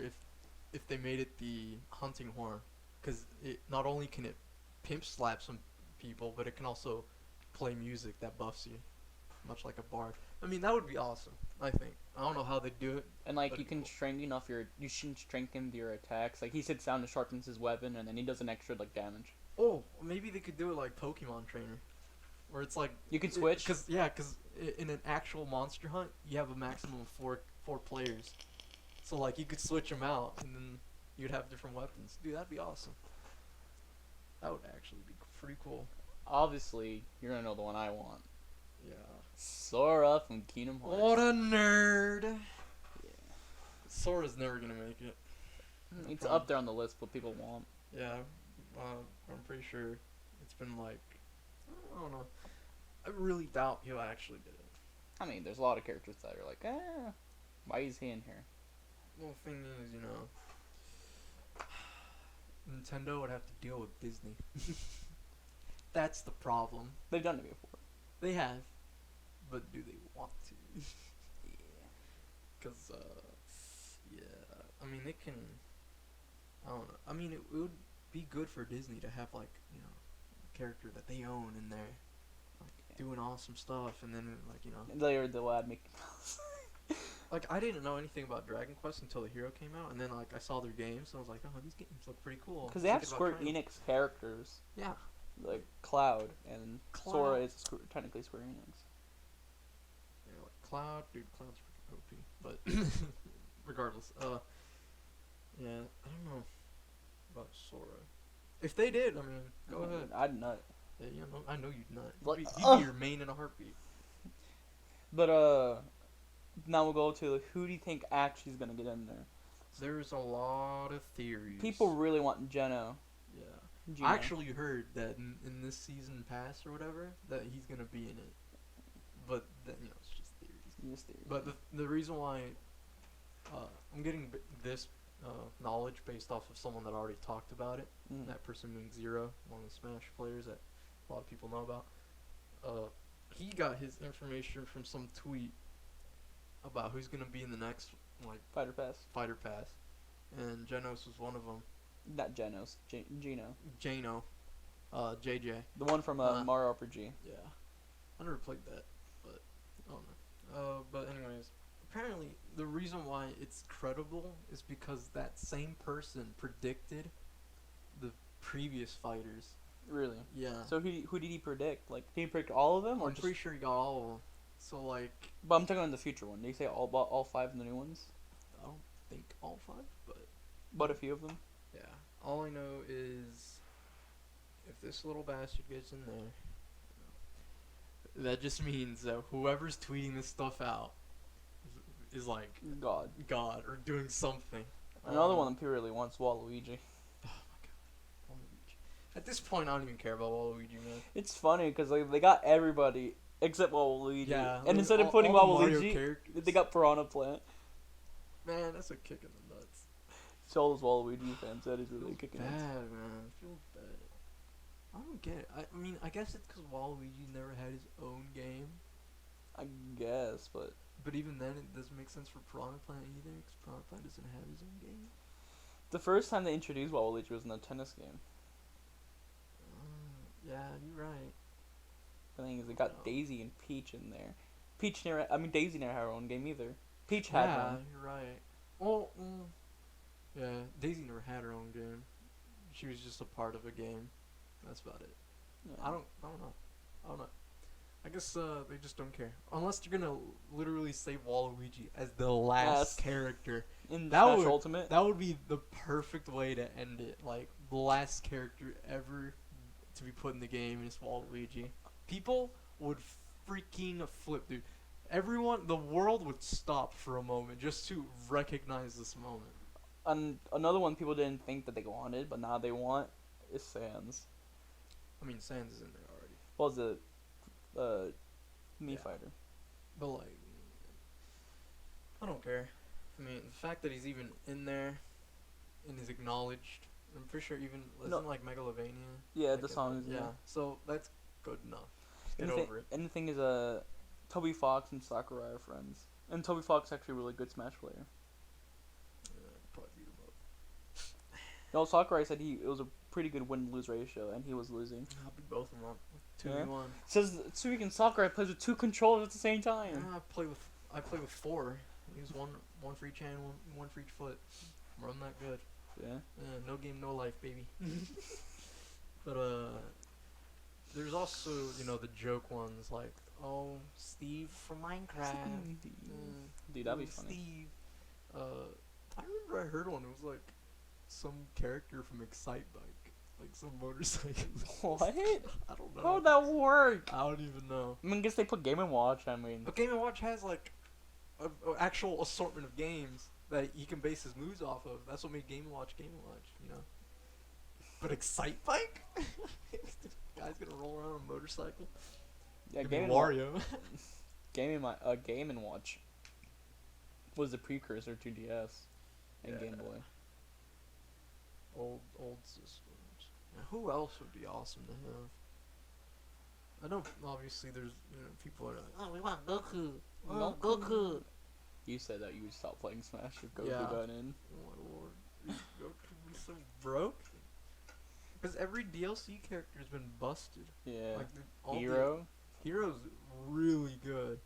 if they made it the hunting horn, because it not only can it pimp slap some people, but it can also play music that buffs you, much like a bard. I mean, that would be awesome. I think. I don't know how they do it. and like That'd you be can cool. you should strengthen your attacks. Like he said, sound sharpens his weapon, and then he does an extra like damage. Oh, maybe they could do it like Pokemon Trainer. where it's like You can switch? Because in an actual Monster Hunt, you have a maximum of four players. So like you could switch them out, and then you'd have different weapons. Dude, that'd be awesome. That would actually be pretty cool. Obviously, you're gonna know the one I want. Yeah. Sora from Kingdom Hearts. What a nerd. Yeah. Sora's never gonna make it. It's up there on the list, what people want. Yeah, I'm pretty sure it's been like, I don't know. I really doubt he'll actually get it. I mean, there's a lot of characters that are like, why is he in here? Well, the thing is, Nintendo would have to deal with Disney. That's the problem. They've done it before. They have, but do they want to? Yeah. Because, I mean, they can. I don't know. I mean, it would be good for Disney to have like a character that they own in there, like doing awesome stuff, and then They'll add Mickey Mouse. Like I didn't know anything about Dragon Quest until the Hero came out, and then like I saw their games, and I was like, oh, these games look pretty cool. Because they have Square Enix characters. Yeah. Like Cloud and Sora is technically Square Enix. Yeah, like Cloud, dude, Cloud's freaking OP. But regardless, yeah, I don't know about Sora. If they did, I mean, go ahead. I'd nut. Yeah, I know you'd not. Like, He'd be your main in a heartbeat. But now we'll go to who do you think actually is gonna get in there? There's a lot of theories. People really want Geno. Yeah. Geno. I actually heard that in this season pass or whatever that he's gonna be in it, but then it's just theories. Just theories. But the reason why I'm getting this knowledge based off of someone that already talked about it. That person being Zero, one of the Smash players that a lot of people know about. He got his information from some tweet about who's gonna be in the next Fighter Pass, and Genos was one of them. Not Genos, Geno. Jano, JJ. The one from Mario RPG. Yeah, I never played that, but I don't know. But anyways, apparently the reason why it's credible is because that same person predicted the previous fighters. Really? Yeah. So who did he predict? Like, did he predict all of them, or I'm pretty sure he got all of them. So like. But I'm talking on the future one. Did he say all 5 of the new ones? I don't think all 5, but a few of them. Yeah. All I know is if this little bastard gets in there, that just means that whoever's tweeting this stuff out is like God or doing something. Another one that people really wants Waluigi. Oh my god, Waluigi. At this point, I don't even care about Waluigi, man. It's funny because they got everybody except Waluigi. Yeah. And instead of putting Waluigi, they got Piranha Plant. Man, that's a kick in the nuts. So all those Waluigi fans, that is really kicking nuts. Bad, man. Feels bad. I don't get it. I mean, I guess it's because Waluigi never had his own game. I guess, but even then, it doesn't make sense for Piranha Plant either, because Piranha Plant doesn't have his own game. The first time they introduced Waluigi was in a tennis game. Yeah, you're right. The thing is, they got Daisy and Peach in there. Daisy never had her own game either. Peach had one. Yeah, you're right. Well, yeah, Daisy never had her own game. She was just a part of a game. That's about it. Yeah. I don't know. I guess they just don't care. Unless you're gonna literally say Waluigi as the last character. In Smash Ultimate? That would be the perfect way to end it. Like, the last character ever to be put in the game is Waluigi. People would freaking flip, dude. The world would stop for a moment just to recognize this moment. Another one people didn't think that they wanted, but now they want, is Sans. I mean, Sans is in there already. What was it? Mii Fighter. But, like, I don't care. I mean, the fact that he's even in there and is acknowledged, I'm pretty sure isn't like Megalovania? Yeah, like the song is, yeah. So, that's good enough. Get over it. And the thing is, Toby Fox and Sakurai are friends. And Toby Fox is actually a really good Smash player. Yeah, probably beat him up. No, Sakurai said it was a pretty good win-lose ratio, and he was losing. I'll beat both of them up. 2v1. Says Tsuki and Sakurai plays with 2 controllers at the same time. Yeah, I play with 4. Use one for each hand, one for each foot. Run that good. Yeah. No game, no life, baby. But There's also, the joke ones like, oh, Steve from Minecraft. Dude, that'd be Oh, funny. Steve. I remember I heard one. It was like some character from Excitebike, like some motorcycle. What? I don't know. How'd that work? I don't even know. I mean, I guess they put Game & Watch. I mean, But Game & Watch has like a actual assortment of games that he can base his moves off of. That's what made Game & Watch. But Excitebike? Guy's gonna roll around on a motorcycle. yeah, Maybe Game & Wario. Game & Watch was the precursor to DS and Yeah. Game Boy. Old systems. Now, who else would be awesome to have? I know, obviously, there's people are like, oh, we want Goku. Oh, Goku. You said that you would stop playing Smash if Goku Yeah. got in. Oh my lord, is Goku be so broke? Because every DLC character's been busted. Yeah. Like Hero. Hero's really good.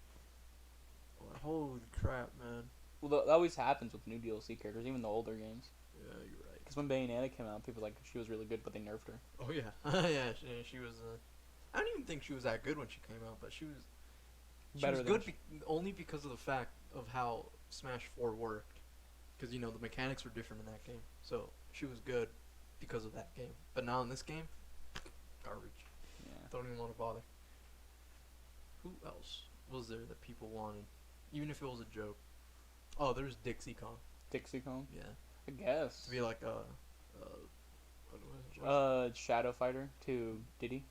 Like, holy crap, man. Well, that always happens with new DLC characters, even the older games. Yeah, you're right. Because when Bayonetta came out, people were like she was really good, but they nerfed her. Oh yeah, yeah. She was. I don't even think she was that good when she came out, but she was. She Better was than good only because of the fact of how Smash 4 worked. Because the mechanics were different in that game, so she was good because of that game. But now in this game, garbage. Yeah. Don't even want to bother. Who else was there that people wanted, even if it was a joke? Oh, there's Dixie Kong. Dixie Kong? Yeah, I guess. to be like what was it? Shadow Fighter to Diddy.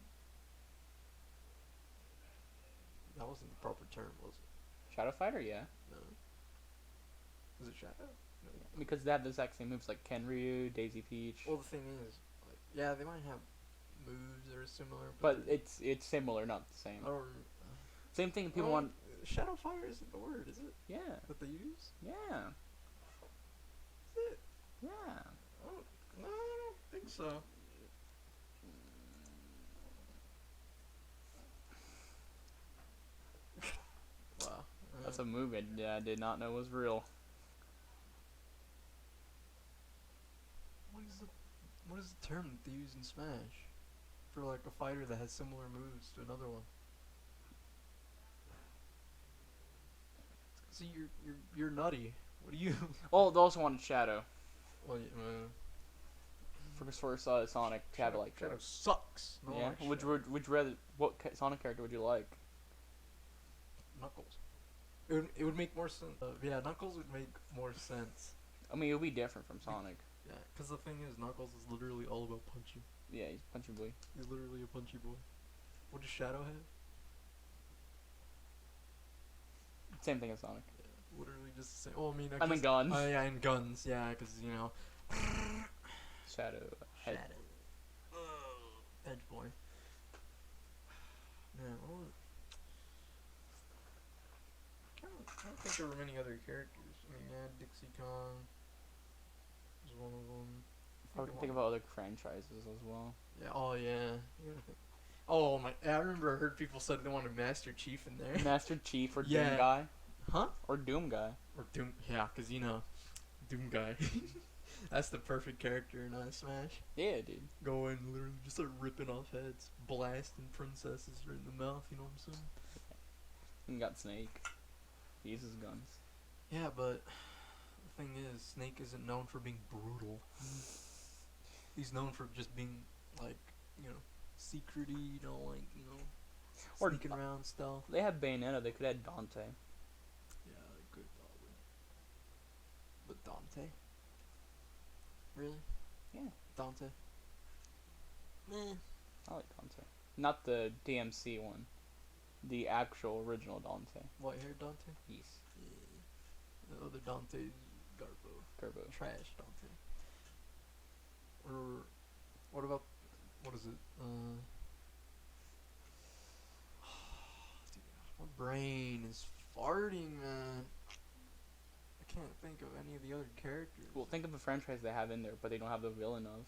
That wasn't the proper term, was it? Shadow Fighter, yeah. No. Was it Shadow? No. Because they have the exact same moves like Ken Ryu, Daisy Peach. Well, the thing is, like, yeah, they might have moves that are similar, but they're- it's similar, not the same. I don't. Same thing people Oh, want. Shadow Fire isn't the word, is it? Yeah. That they use? Yeah. Is it? Yeah. No, I don't think so. Wow. That's a move I did not know was real. What is the term that they use in Smash for like a fighter that has similar moves to another one? See, you're nutty. What do you? Oh, they also wanted Shadow. Well, For Sonic to have it like Shadow sucks. No, yeah. like Would Shadow. you rather what Sonic character would you like? Knuckles. It would make more sense. Yeah, Knuckles would make more sense. I mean, it would be different from Sonic. Yeah, because the thing is, Knuckles is literally all about punching. Yeah, he's Punchy Boy. He's literally a punchy boy. What does Shadow have? Same thing as Sonic. Yeah, literally just the same. Well, I mean, I mean guns. Oh yeah, and guns. Yeah, because Shadow. Head. Edge boy. Man, what was it? I don't think there were many other characters. I mean, yeah, Dixie Kong was one of them. I can think about other franchises as well. Yeah. Oh yeah. Oh my! I remember I heard people said they wanted Master Chief in there. Master Chief or Yeah. Doom Guy. Huh? Or Doom Guy. Or Doom. Yeah, because Doom Guy. That's the perfect character in Smash. Yeah, dude. Go in, literally just start ripping off heads, blasting princesses right in the mouth. You know what I'm saying? And got Snake. He uses guns. Yeah, but the thing is, Snake isn't known for being brutal. He's known for just being like, secrety, Or sneaking around stuff. They have Bayonetta. They could add Dante. Yeah, they could probably. But Dante? Really? Yeah. Dante? Meh. I like Dante. Not the DMC one. The actual original Dante. White hair Dante? Yes. Yeah. The other Dante's Gerbo. trash Dante. Or what about what is it? Dude, my brain is farting, man. I can't think of any of the other characters. Well, think of a franchise they have in there, but they don't have the villain of.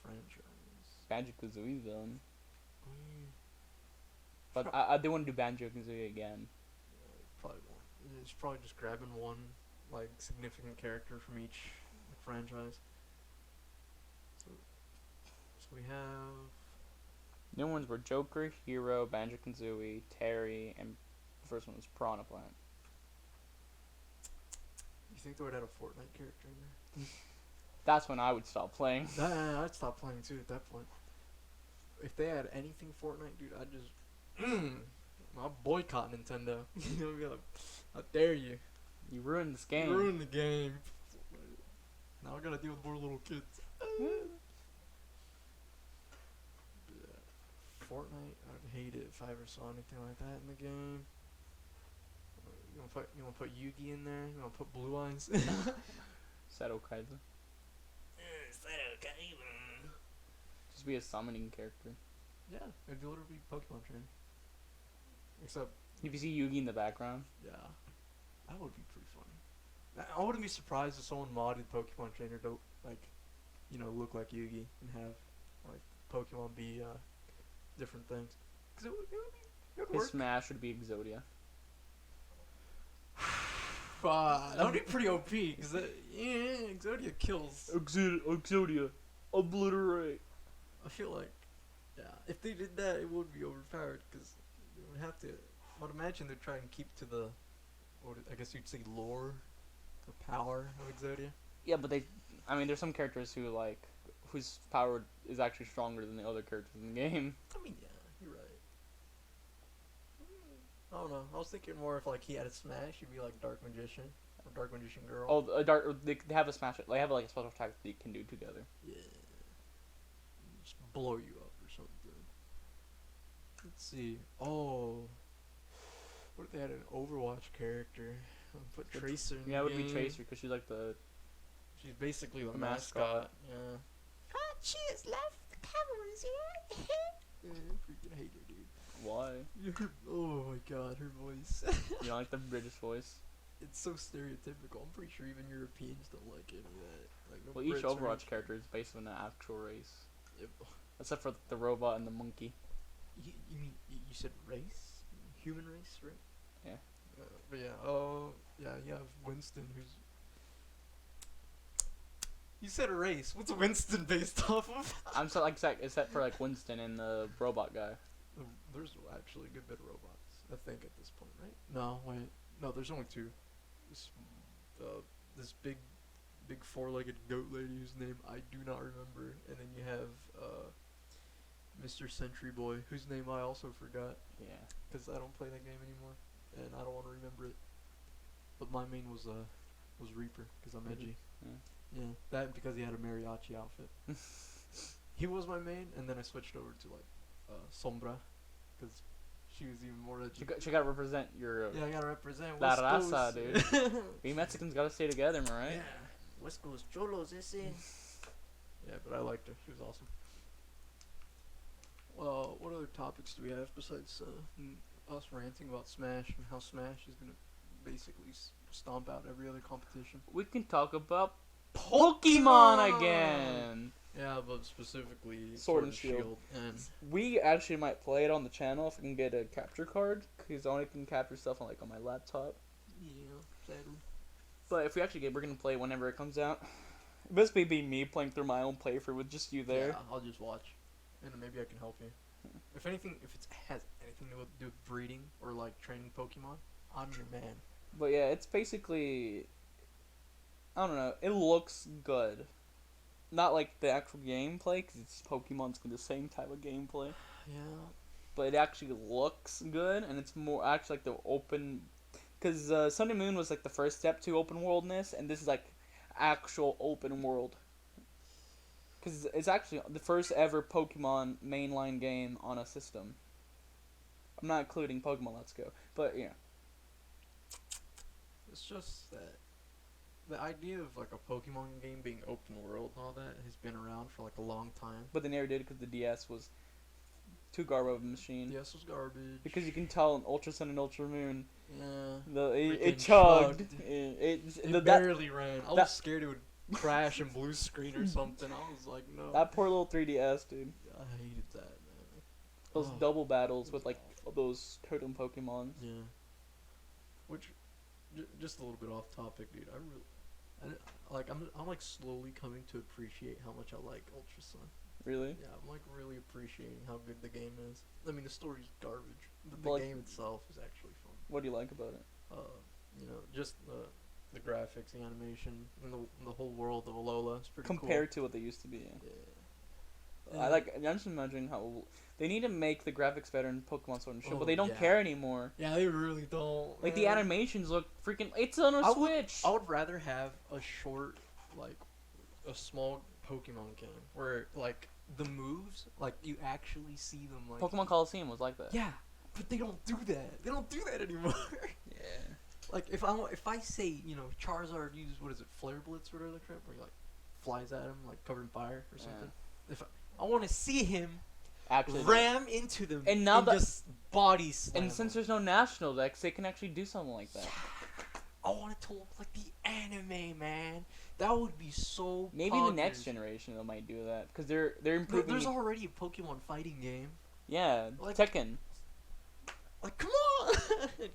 Franchise. Banjo-Kazooie's villain. Mm, But I they want to do Banjo-Kazooie again. probably won't. It's probably just grabbing one like significant character from each franchise. So we have New ones were Joker, Hero, Banjo-Kazooie, Terry, and the first one was Piranha Plant. You think they would have a Fortnite character in there? That's when I would stop playing. I'd stop playing too at that point. If they had anything Fortnite, dude, I'd just I'll boycott Nintendo. You know, be like, how dare you? You ruined this game. You ruined the game. Now I gotta deal with more little kids. Yeah. Fortnite, I'd hate it if I ever saw anything like that in the game. You wanna put Yugi in there? You wanna put Blue Eyes? Seto Kaiser. Just be a summoning character. Yeah, it'd literally be Pokemon training. Except, If you see Yugi in the background. yeah, that would be pretty funny. I wouldn't be surprised if someone modded Pokemon Trainer to, like, you know, look like Yugi and have, like, Pokemon be, different things. Cause it would His work. smash would be Exodia. That would be pretty OP, cause Exodia kills. Exodia. Obliterate. I feel like, yeah, if they did that, it would be overpowered, cause they would have to. I'd imagine they'd try and keep to the, I guess you'd say lore, the power of Exodia. Yeah, but there's some characters whose power is actually stronger than the other characters in the game. I mean, yeah, you're right. I don't know. I was thinking more if like he had a smash, he'd be like Dark Magician or Dark Magician Girl. Oh, they have a smash. They have like a special attack that they can do together. Yeah. Just blow you up or something. Let's see. Oh. What if they had an Overwatch character? Put Tracer in the Yeah, it would be game. Tracer because she's like the. She's basically the mascot. mascot. Yeah. Ah, cheers, love. The camera's here. Yeah, I freaking hate her, dude. Why? Oh my god, her voice. You don't like the British voice? It's so stereotypical. I'm pretty sure even Europeans don't like any of that. Like, no Well, each Brits or Overwatch anything. character is based on an actual race, Yep. except for the robot and the monkey. You mean you said race? Human race, right? Yeah. But yeah. Oh yeah. You have Winston, who's. You said a race. What's Winston based off of? I'm so except for like Winston and the robot guy. There's actually a good bit of robots, I think, at this point, right? No, wait. No, there's only two. This big four-legged goat lady whose name I do not remember, and then you have Mr. Sentry Boy, whose name I also forgot, Yeah. because I don't play that game anymore, and I don't want to remember it. But my main was Reaper, because I'm edgy. Yeah. Yeah, that because he had a mariachi outfit. He was my main, and then I switched over to like Sombra, because she was even more edgy. She gotta represent your. Yeah, I gotta represent La West raza, Coast. dude. We Mexicans gotta stay together, am I right? Yeah, West Coast Cholos, ese. Yeah, but I liked her. She was awesome. Well, what other topics do we have besides us ranting about Smash and how Smash is gonna basically stomp out every other competition? We can talk about Pokemon again. Yeah, but specifically Sword and Shield. And We actually might play it on the channel if we can get a capture card, because I only can capture stuff on my laptop. yeah, sadly. But if we actually we're gonna play whenever it comes out. Basically, be me playing through my own playthrough with just you there. Yeah, I'll just watch, and maybe I can help you. If anything, if it has anything to do with breeding or like training Pokemon, I'm your man. But yeah, it's basically, I don't know. It looks good, not like the actual gameplay, because it's Pokemon's the same type of gameplay. Yeah. But it actually looks good, and it's more actually like the open, because Sun and Moon was like the first step to open worldness, and this is like actual open world. Because it's actually the first ever Pokemon mainline game on a system. I'm not including Pokemon Let's Go, but yeah. It's just that the idea of like a Pokemon game being open world and all that has been around for like a long time. But they never did it because the DS was too garbage of a machine. DS was garbage. Because you can tell in Ultra Sun and Ultra Moon, yeah, it Freaking chugged. chugged. It barely ran. I that- was scared it would crash and blue screen or something. I was like, no. that poor little 3DS, dude. I hated that, man. Those Oh, double battles it with was like those totem Pokemon. Yeah. Which, just a little bit off topic, dude. I'm like slowly coming to appreciate how much I like Ultra Sun. Really? Yeah, I'm like really appreciating how good the game is. I mean, the story's garbage, but the But, like, game itself is actually fun. what do you like about it? Just the graphics, the animation, and the whole world of Alola is pretty Compared to what they used to be. cool. I'm just imagining how they need to make the graphics better in Pokemon Sword and Shield, but they don't yeah. care anymore. Yeah, they really don't. Like the man. animations look freaking. It's on a Switch. I would rather have a short, like, a small Pokemon game where like the moves, like you actually see them. Like Pokemon Coliseum was like that. Yeah, but they don't do that. They don't do that anymore. Yeah. Like if I say Charizard uses what is it, Flare Blitz or whatever the crap, where he like flies at him like covered in fire or something. If I want to see him Actually, ram into them and now that just body slam. and since there's no national decks, they can actually do something like that. I want it to look like the anime, man. That would be so. Maybe the next generation they might do that because they're improving. There's already a Pokemon fighting game. Yeah, like, Tekken. Like come on,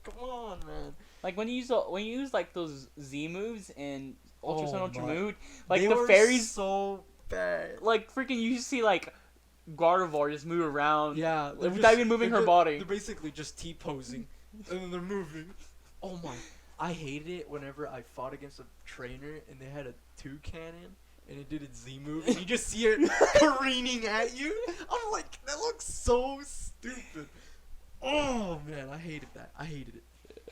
come on, man. Like when you use like those Z moves in Ultra Sun, Ultra Moon, like they the were fairies, so bad. like freaking you see like Gardevoir just move around. Yeah, without even moving her body. They're basically just T-posing, and then they're moving. Oh my. I hated it whenever I fought against a trainer and they had a toucan and it did its Z move and you just see it careening at you. I'm like, that looks so stupid. Oh man, I hated that. I hated it.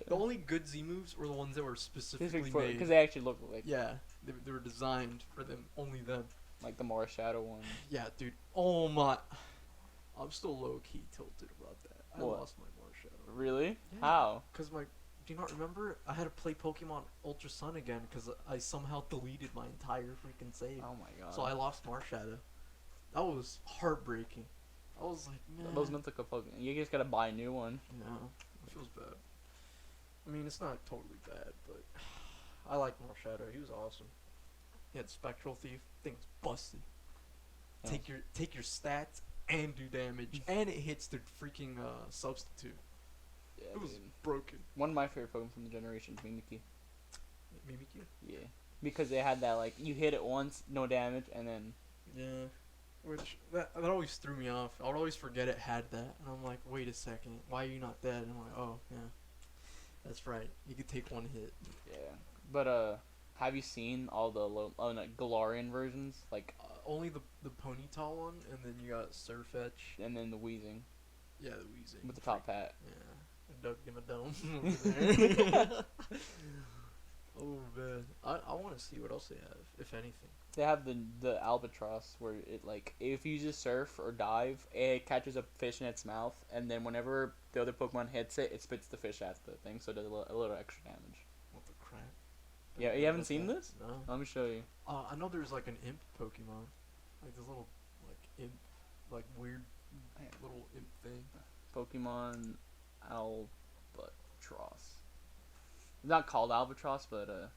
The only good Z moves were the ones that were specifically made. Because they actually look like. Yeah, they were designed for them, only them. Like the Mora Shadow one. Yeah, dude. Oh my. I'm still low key tilted about that. I lost my Mora Shadow. Really? Yeah. How? Because do you not remember? I had to play Pokemon Ultra Sun again because I somehow deleted my entire freaking save. Oh my god. So I lost Marshadow. That was heartbreaking. I was like, man. Those mythical Pokemon. You just gotta buy a new one. Yeah, it feels bad. I mean, it's not totally bad, but I like Marshadow. He was awesome. He had Spectral Thief. Thing's busted. Yeah. Take your stats and do damage, and it hits the freaking substitute. Yeah, It was dude. broken. One of my favorite Pokemon from the generation is Mimikyu. Mimikyu? Yeah. Because they had that, like, you hit it once, no damage, and then... Yeah. Which, that always threw me off. I would always forget it had that. And I'm like, wait a second. Why are you not dead? And I'm like, oh, yeah. That's right. You could take one hit. Yeah. But, have you seen all the Galarian versions? Like... only the Ponyta one, and then you got Surfetch. And then the Weezing. Yeah, the Weezing. With the top hat. Yeah. I dug him a dome. Oh, man. I want to see what else they have, if anything. They have the Albatross, where it, like, if you just surf or dive, it catches a fish in its mouth, and then whenever the other Pokemon hits it, it spits the fish at the thing, so it does a little extra damage. What the crap? Yeah, you haven't seen this? No. Let me show you. I know there's like an imp Pokemon, like this little imp, like weird little imp thing. Pokemon Albatross. It's not called Albatross, but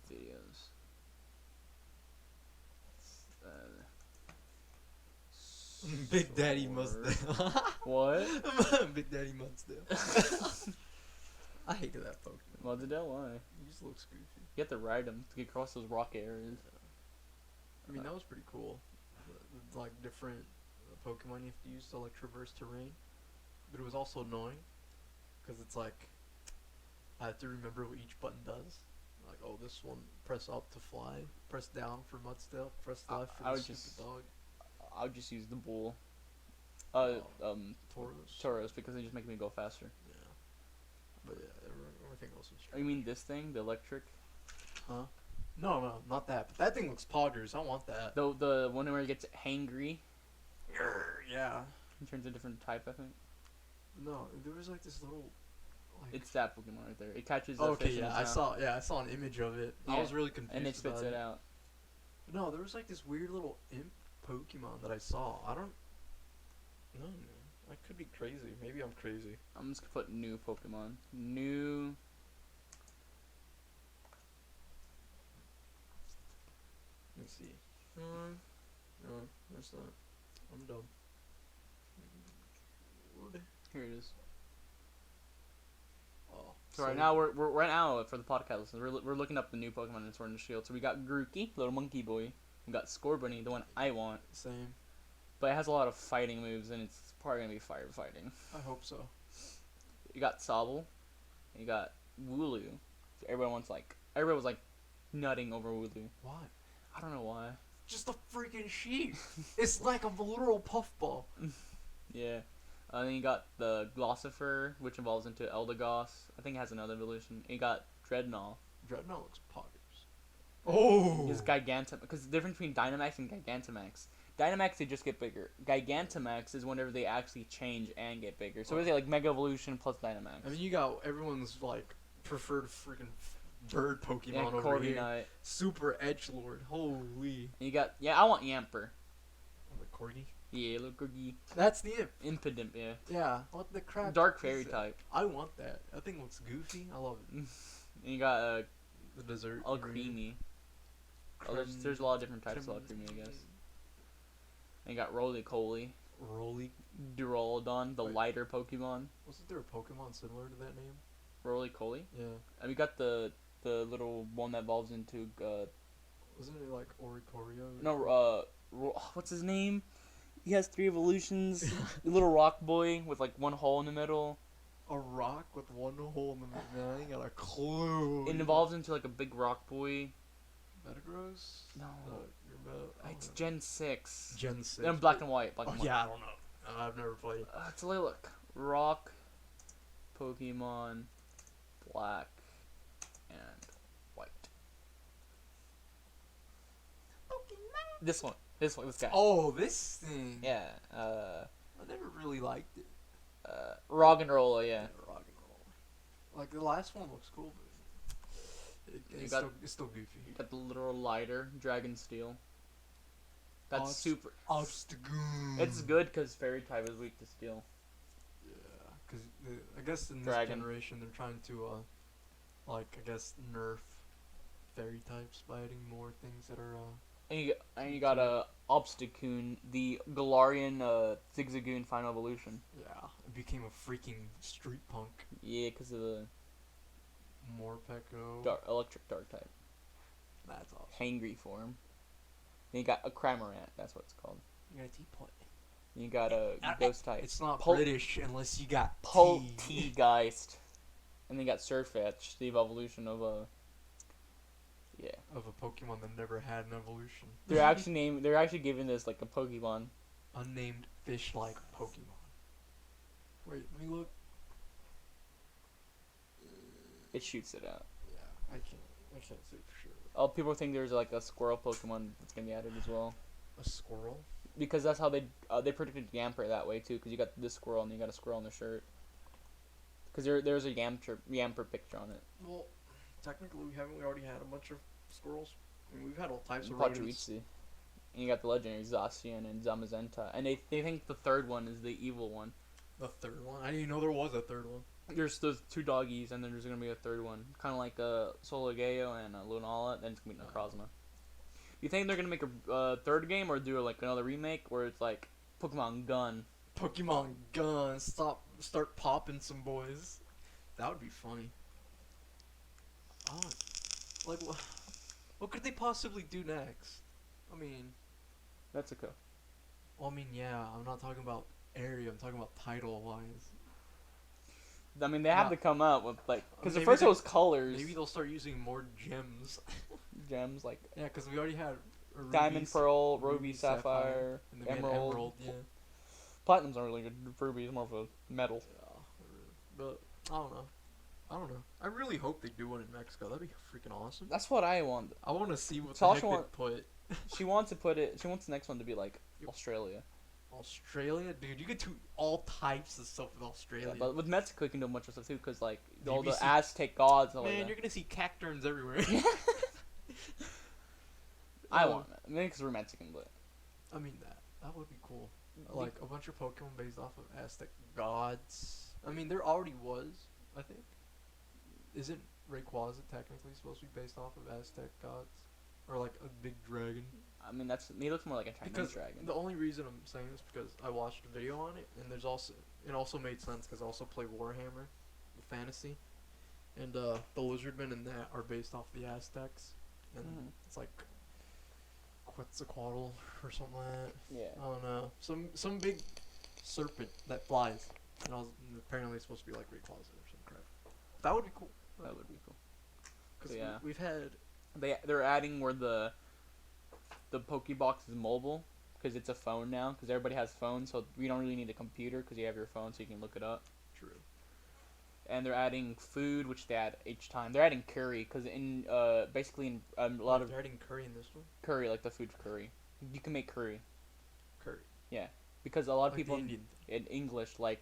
videos. Big Daddy Mudsdale. What? Big Daddy Mudsdale. I hated that Pokemon. Mudsdale? Why? He just looks goofy. You have to ride him to get across those rock areas. I mean, that was pretty cool. Like different Pokemon you have to use to like traverse terrain, but it was also annoying because it's like I have to remember what each button does. Like, oh, this one, press up to fly, press down for Mudsdale, press left for the stupid dog. I would just use the bull. Tauros. Tauros, because they just make me go faster. Yeah. But yeah, everything else is Oh, you mean this thing, the electric? Huh? No, not that. But that thing looks poggers. I want that. The one where it gets hangry. Yeah. It turns a different type, I think. No, there was like this little. Like, it's that Pokemon right there. It catches. Okay, yeah, I saw an image of it. Yeah. I was really confused. And it spits it out. No, there was like this weird little imp Pokemon that I saw. I don't. No, man. I could be crazy. Maybe I'm crazy. I'm just gonna put new Pokemon. New. Let's see. No, that's not. I'm dumb. Here it is. Oh. So right now we're right now for the podcast listeners. We're looking up the new Pokemon in Sword and Shield. So we got Grookey, little monkey boy. We got Scorbunny, the one I want, Same. but it has a lot of fighting moves, and it's probably gonna be firefighting. I hope so. You got Sobble, you got Wooloo. Everyone was like nutting over Wooloo. Why? I don't know why. Just a freaking sheep. It's like a literal puffball. Yeah. Then you got the Glossifer, which evolves into Eldegoss. I think it has another evolution. And you got Dreadnought. Dreadnought looks poggers. Oh! Is Gigantamax. Because the difference between Dynamax and Gigantamax. Dynamax, they just get bigger. Gigantamax is whenever they actually change and get bigger. So it's like Mega Evolution plus Dynamax. I mean, you got everyone's, like, preferred freaking bird Pokemon yeah, over Corviknight. here. Super Edgelord. Holy. And you got, I want Yamper. The Corgi? Yeah, little Corgi. That's the Imp. Impidimp, yeah. Yeah. What the crap? Dark Fairy type. I want that. That thing looks goofy. I love it. And you got The dessert. Alcremie. Oh, there's a lot of different types of Alcremie, I guess. And you got Roly-Poly. Duraludon, the lighter Pokemon. Wasn't there a Pokemon similar to that name? Roly-Poly? Yeah. And we got the little one that evolves into Wasn't it like Oricorio? no, what's his name? He has 3 evolutions. The little rock boy with like one hole in the middle. A rock with one hole in the middle. I ain't got a clue. It evolves into like a big rock boy. Metagross? No. It's know. Gen 6. Gen 6. And black and white. Black and white. Yeah, I don't know. I've never played. Let's look. Rock, Pokemon, black, and white. This one. This guy. Oh, this thing. Yeah. I never really liked it. Roggenrola, yeah. Rock and roll. Like the last one looks cool, but it's still goofy. You got the little lighter, Dragon Steel. That's super. Obstagoon. It's good because Fairy type is weak to Steel. Yeah, because I guess in this generation they're trying to, I guess nerf Fairy types by adding more things that are. And you got a Obstagoon, the Galarian Zigzagoon final evolution. Yeah, it became a freaking street punk. Yeah, because of the Morpeko. electric dark type. That's awesome. Hangry form. Then you got a Cramorant, that's what it's called. You got a teapot. Then you got a ghost type. It's not British unless you got Poltegeist. And then you got Surfetch, the evolution of a. Yeah. Of a Pokemon that never had an evolution. They're actually giving this like a Pokemon. Unnamed fish-like Pokemon. Wait, let me look. It shoots it out. Yeah, I can't say for sure. Oh, people think there's like a squirrel Pokemon that's gonna be added as well. A squirrel? Because that's how they predicted Yamper that way too. Because you got this squirrel and you got a squirrel on the shirt. Because there's a Yamper picture on it. Well, technically we already had a bunch of squirrels. I mean, we've had all types of rodents. And you got the legendary Zacian and Zamazenta. And they think the third one is the evil one. The third one? I didn't even know there was a third one. There's those 2 doggies, and then there's gonna be a third one, kind of like a Solageo and a Lunala. Then it's gonna be Necrozma. You think they're gonna make a third game or do like another remake where it's like Pokemon Gun? Pokemon Gun. Start popping some boys. That would be funny. Like what could they possibly do next? I mean, Mexico. Well, I mean, yeah. I'm not talking about area. I'm talking about title wise. I mean, they have to come out with like, because the Maybe first one was colors. Maybe they'll start using more gems. Gems like Yeah, because we already had Diamond, Pearl, Ruby, Sapphire, and then Emerald. Yeah. Platinum's not really good. Ruby is more of a metal. Yeah, but I don't know. I really hope they do one in Mexico. That'd be freaking awesome. That's what I want. I want to see what Tasha the heck they put. She wants to put it. She wants the next one to be like Australia. Australia, dude, you could do all types of stuff with Australia. Yeah, but with Mexico, you can do a bunch of stuff too, because like Dude, all the see, Aztec gods. And all man, like you're gonna see cacturns everywhere. I want that. Maybe because we're Mexican, but I mean that would be cool. Like a bunch of Pokemon based off of Aztec gods. I mean, there already was, I think. Isn't Rayquaza technically supposed to be based off of Aztec gods, or like a big dragon? I mean he looks more like a Chinese dragon. The only reason I'm saying this is because I watched a video on it, and it also made sense because I also play Warhammer, the fantasy, and the lizardmen in that are based off the Aztecs, and it's like Quetzalcoatl or something like that. Yeah. I don't know. Some big serpent that flies. And apparently it's supposed to be like Rayquaza or some crap. That would be cool. That would be cool. Because Yeah. we've had... They're adding where the Pokebox is mobile because it's a phone now because everybody has phones, so we don't really need a computer because you have your phone so you can look it up. True. And they're adding food, which they add each time. They're adding curry because in basically in a lot of They're adding curry in this one? curry, like the food curry. You can make curry. Curry. Yeah, because a lot of Like people the Indian in English like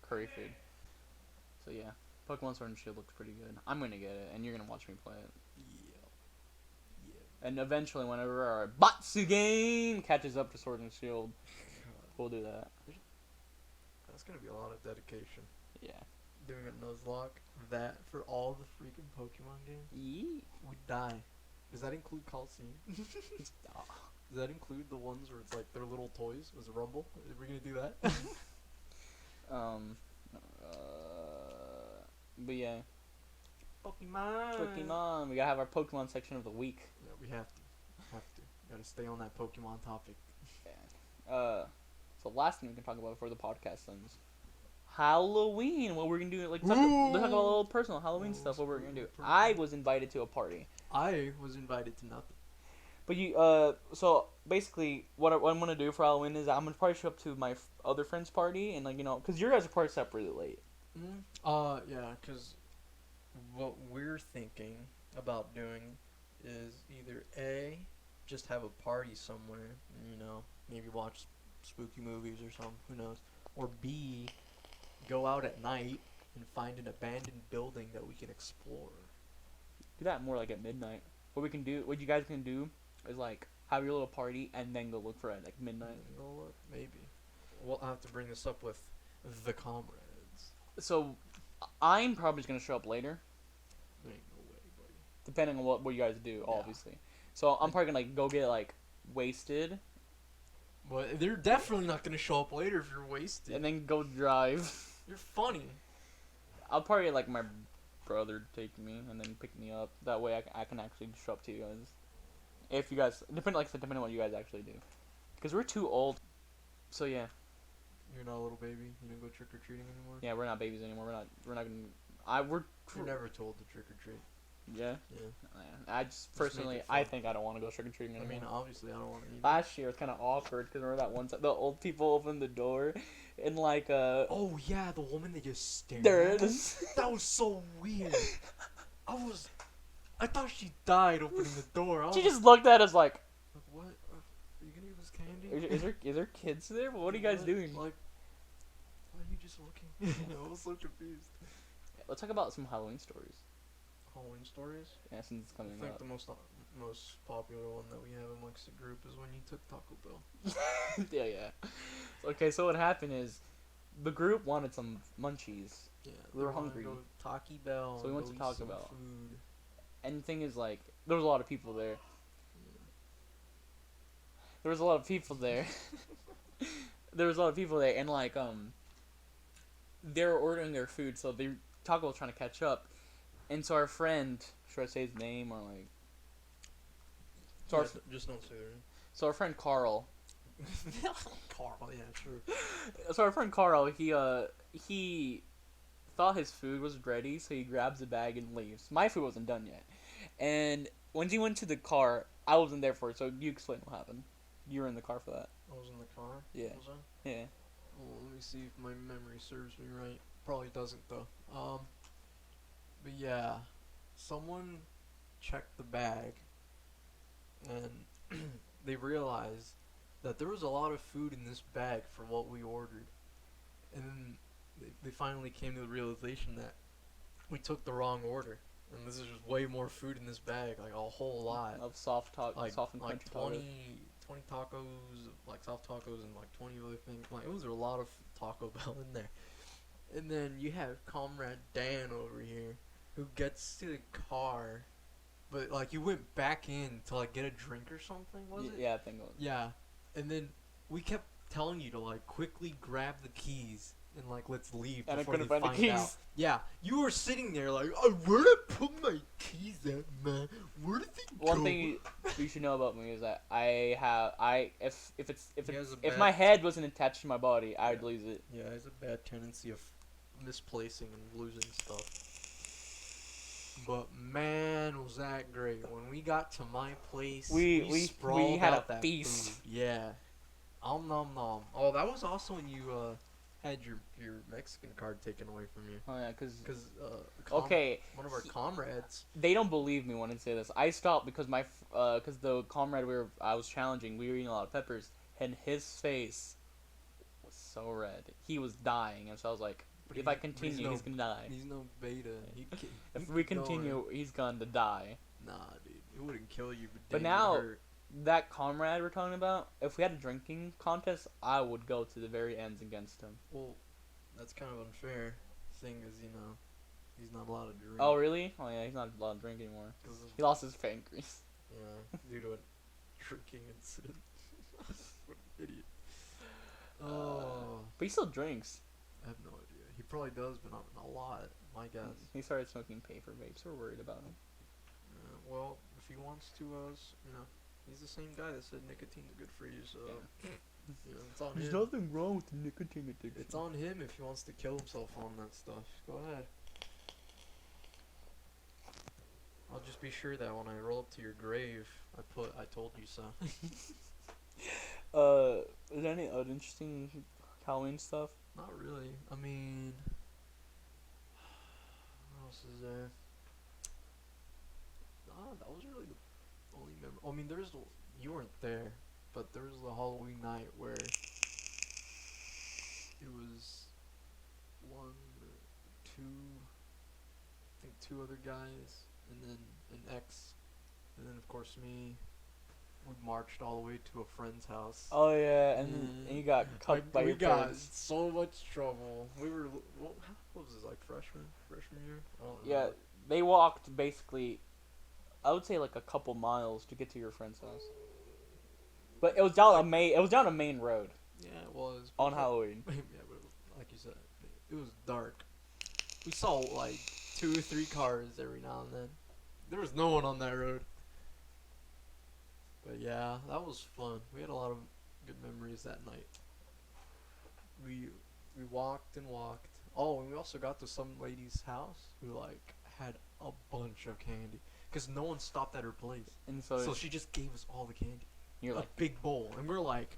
curry food. So yeah, Pokemon Sword and Shield looks pretty good. I'm gonna get it, and you're gonna watch me play it. And eventually, whenever our Batsu game catches up to Sword and Shield, we'll do that. That's gonna be a lot of dedication. Yeah. Doing a Nuzlocke, that for all the freaking Pokemon games, Yee. we die. Does that include Coliseum? Does that include the ones where it's like their little toys? Was it Rumble? Are we gonna do that? But yeah, Pokemon. Pokemon. We gotta have our Pokemon section of the week. Yeah, we have to. Gotta stay on that Pokemon topic. So last thing we can talk about before the podcast ends. Halloween. What we're gonna do? Like let's talk about a little personal Halloween stuff. What we're gonna do? I was invited to a party. I was invited to nothing. But you, so basically, what I'm gonna do for Halloween is I'm gonna probably show up to my other friend's party and like cause your guys are probably up really late. Yeah, cause what we're thinking about doing is either A, just have a party somewhere, maybe watch spooky movies or something, who knows, or B, go out at night and find an abandoned building that we can explore. Do that more like at midnight. What you guys can do is like have your little party and then go look for it at like midnight. Go look, maybe. We'll have to bring this up with the Komrades. So, I'm probably just gonna show up later. There ain't no way, buddy. Depending on what you guys do, Yeah. obviously. So I'm probably gonna like go get like wasted. But they're definitely not gonna show up later if you're wasted. And then go drive. You're funny. I'll probably like my brother take me and then pick me up. That way I can actually show up to you guys. If you guys depending on what you guys actually do, because we're too old. So yeah. You're not a little baby. You don't go trick or treating anymore. Yeah, we're not babies anymore. We're not gonna. We're never told to trick or treat. Yeah. Yeah. I just personally, I think I don't want to go trick or treating I anymore. mean, obviously, I don't want to either. Last year was kind of awkward because remember that one time the old people opened the door, and like Oh yeah, the woman that just stared. there At it us. is. That was so weird. I thought she died opening the door. She just looked at us like, What? Are you gonna give us candy? is there kids there? What are you guys doing? Like, why are you just looking? I was so confused. Let's talk about some Halloween stories. Halloween stories. Yeah, since it's coming I think up. the most popular one that we have amongst the group is when you took Taco Bell. yeah. Okay, so what happened is, the group wanted some munchies. Yeah, We were wanted to hungry. go to Taco Bell. So we and went go to eat Taco some Bell. Food. And the thing is, like, there was a lot of people there. There was a lot of people there. And like, they were ordering their food, so Taco was trying to catch up. And so our friend, should I say his name or like? So Yeah, just don't say their name. So our friend Carl. Carl, yeah, true. So our friend Carl, he thought his food was ready, so he grabs the bag and leaves. My food wasn't done yet, and when he went to the car, I wasn't there for it. So you explain what happened. You were in the car for that. I was in the car. Yeah. Was I? Yeah. Well, let me see if my memory serves me right. Probably doesn't though. But yeah, someone checked the bag, and they realized that there was a lot of food in this bag for what we ordered, and then they finally came to the realization that we took the wrong order, and this is just way more food in this bag, like a whole lot. Of soft and Like crunchy tacos. 20 tacos, like soft tacos, and like 20 other things. Like, it was a lot of Taco Bell in there. And then you have Comrade Dan over here, who gets to the car, but like you went back in to like get a drink or something, was it? Yeah, I think it was. Yeah. And then we kept telling you to like quickly grab the keys and like let's leave And I before couldn't they find the find keys. out. Yeah, you were sitting there like, oh, where'd I put my keys at, man? Where did they go? One thing you should know about me is that He has a if bad my head wasn't attached to my body, I'd Yeah. lose it. Yeah, he has a bad tendency of misplacing and losing stuff. But man, was that great. When we got to my place, We sprawled had out a that feast. food. Yeah. Nom nom. Oh, that was also when you had your Mexican card taken away from you. Oh yeah, Because okay, one of our comrades. they don't believe me when I say this. I stopped because because the comrade I was challenging, we were eating a lot of peppers, and his face was so red. He was dying, and so I was like, But if I but continue, he's gonna die. He's no beta. If we continue, he's gonna die. Nah, dude, it wouldn't kill you, But damn, it now, hurt. that comrade we're talking about, if we had a drinking contest, I would go to the very ends against him. Well, that's kind of unfair, seeing as he's not allowed to drink. Oh really? Oh yeah, he's not allowed to drink anymore. 'Cause of- He lost his pancreas. Yeah, due to a drinking incident. What an idiot. Oh, But he still drinks. I have no idea. He probably does, but not a lot. My guess. He started smoking paper vapes. We're worried about him. Well, if he wants to, he's the same guy that said nicotine's good for you. So, it's on him. nothing wrong with nicotine addiction. It's on him if he wants to kill himself on that stuff. Go ahead. I'll just be sure that when I roll up to your grave, I told you so. Is there any other interesting Halloween stuff? Not really. I mean, what else is there? That was really the only memory. I mean, you weren't there, but there was the Halloween night where it was one, two, I think two other guys, and then an ex, and then of course me. We marched all the way to a friend's house. Oh yeah, and you got cut by your We got parents. so much trouble. We were what was this, like freshman year? I don't Yeah, remember. they walked basically, I would say like a couple miles to get to your friend's house. But it was down a main road Yeah, it was on Halloween. Yeah, but like you said, it was dark. We saw like 2 or 3 cars every now and then. There was no one on that road. But yeah, that was fun. We had a lot of good memories that night. We walked and walked. Oh, and we also got to some lady's house who like had a bunch of candy because no one stopped at her place. And So she just gave us all the candy. you're A like, big bowl, and we're like,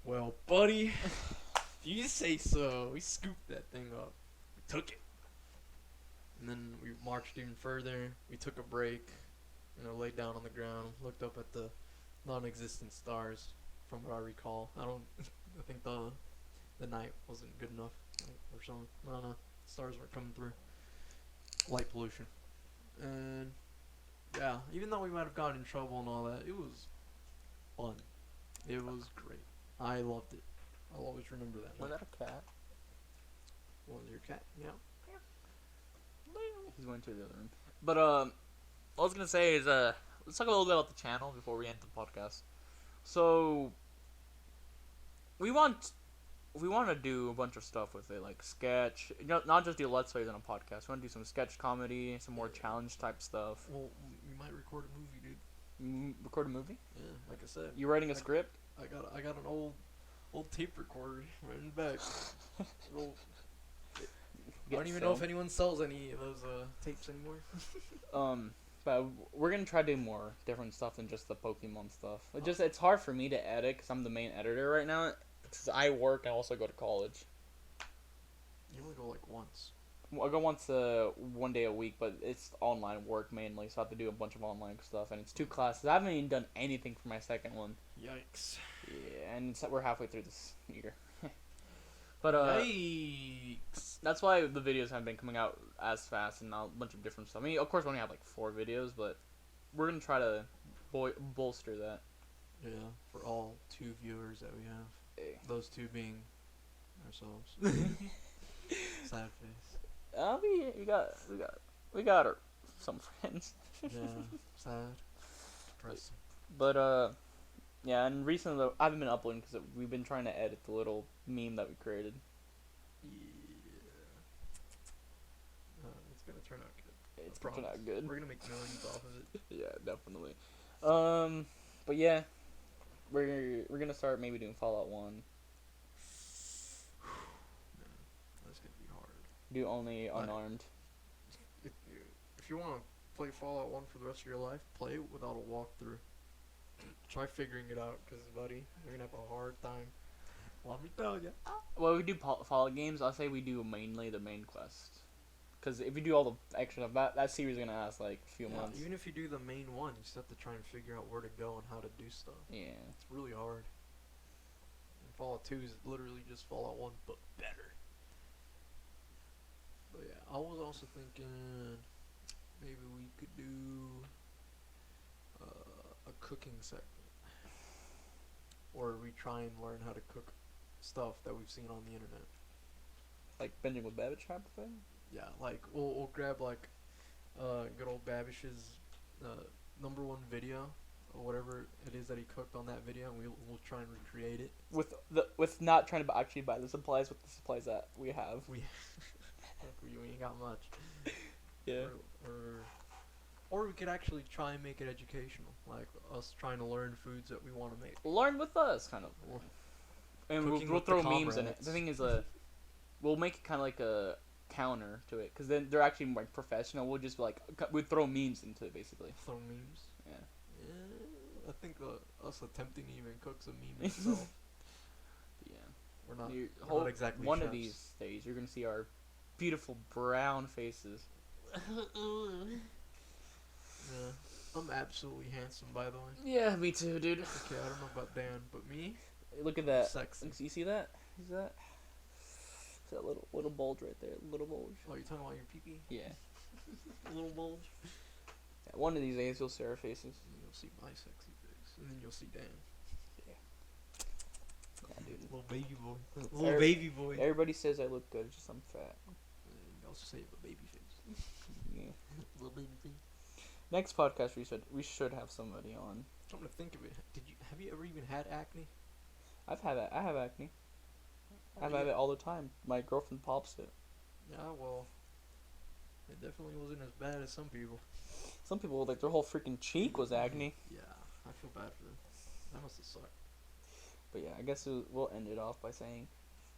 "Well, buddy, if you say so." We scooped that thing up. We took it, and then we marched even further. We took a break, laid down on the ground, looked up at the non-existent stars. From what I recall, I think the night wasn't good enough or something. I don't know. Stars weren't coming through. Light pollution, and yeah, even though we might have gotten in trouble and all that, it was fun. It was great. I loved it. I'll always remember that. was night. that a cat? Was your cat? Yeah. He's going to the other room. But what I was gonna say is let's talk a little bit about the channel before we end the podcast. So we want to do a bunch of stuff with it, like sketch, not just do let's plays on a podcast. We want to do some sketch comedy, some more challenge type stuff. Well, we might record a movie, dude. Record a movie? Yeah, like I said. You writing a script? I got an old tape recorder right in the back. I don't even know if anyone sells any of those tapes anymore. But we're gonna try to do more different stuff than just the Pokemon stuff. It's hard for me to edit because I'm the main editor right now. Because I work and I also go to college. You only go like once. I go once one day a week, but it's online work mainly, so I have to do a bunch of online stuff, and it's 2 classes. I haven't even done anything for my second one. Yikes. Yeah, and we're halfway through this year. But Yikes. that's why the videos haven't been coming out as fast and a bunch of different stuff. I mean, of course, we only have like 4 videos, but we're gonna try to bolster that. Yeah, for all 2 viewers that we have. Hey. Those 2 being ourselves. Sad face. We got some friends. Yeah, sad. Depressing. But yeah, and recently though, I haven't been uploading because we've been trying to edit the little meme that we created. Yeah. It's gonna turn out good. It's gonna turn out good. We're gonna make millions off of it. Yeah, definitely. But yeah, we're gonna start maybe doing Fallout 1. Man, that's gonna be hard. Do only Like, unarmed. if you want to play Fallout 1 for the rest of your life, play it without a walkthrough. Try figuring it out, because, buddy, you're going to have a hard time. Let me tell you. Well, we do Fallout games. I'll say we do mainly the main quest. Because if you do all the extra stuff, that series is gonna last like a few months. Even if you do the main one, you just have to try and figure out where to go and how to do stuff. Yeah. It's really hard. And Fallout 2 is literally just Fallout 1, but better. But yeah, I was also thinking maybe we could do a cooking segment. Or we try and learn how to cook stuff that we've seen on the internet. Like bending with Babbage type of thing. Yeah, like we'll grab like good old Babish's #1 video or whatever it is that he cooked on that video, and we'll try and recreate it. With not trying to actually buy the supplies, with the supplies that we have. We ain't got much. Yeah. Or we could actually try and make it educational, like us trying to learn foods that we want to make. Learn with us, kind of. Or And cooking we'll with throw the memes in it. Komrades. The thing is, we'll make it kind of like a counter to it, because then they're actually like professional. We'll just like we throw memes into it, basically. Throw memes. Yeah. Yeah, I think us attempting to even cook's a meme itself. Yeah. We're not. You're- We're not exactly one chefs. of these days, you're gonna see our beautiful brown faces. Yeah, I'm absolutely handsome, by the way. Yeah, me too, dude. Okay, I don't know about Dan, but me, Look at that. sexy. You see that? Is that? Is that little bulge right there? Little bulge. Oh, you're talking about your pee-pee? Yeah. Little bulge. Yeah. One of these days, you'll see our faces. And you'll see my sexy face, and then you'll see Dan. Yeah, dude. Little baby boy. Little Little baby boy. Everybody says I look good, just I'm fat. And you also say you have a baby face. Yeah. Little baby face. Next podcast we should have somebody on. I'm gonna think of it. Have you ever even had acne? I have acne. I Yeah. have it all the time. My girlfriend pops it. Yeah, well, it definitely wasn't as bad as some people. Some people like their whole freaking cheek was acne. Yeah, I feel bad for them. That must have sucked. But yeah, I guess we'll end it off by saying,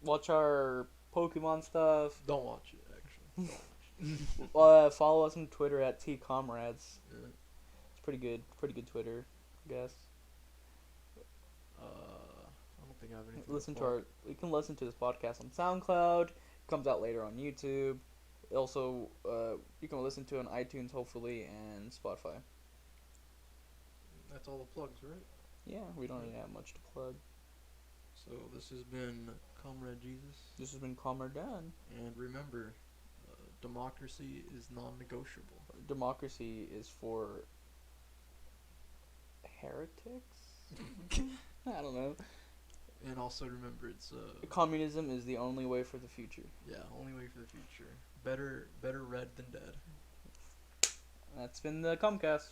watch our Pokemon stuff. Don't watch it, actually. Don't watch it. Follow us on Twitter at Komrades. Yeah. It's pretty good Twitter, I guess. I don't think I have anything. You can listen to this podcast on SoundCloud. It comes out later on YouTube. Also, you can listen to it on iTunes, hopefully, and Spotify. That's all the plugs, right? Yeah, we don't really have much to plug. So this has been Comrade Jesus, This has been Comrade Dan. and remember, democracy is non-negotiable. Democracy is for heretics? I don't know. And also remember, it's Communism is the only way for the future. yeah, only way for the future. Better red than dead. That's been the Komcast.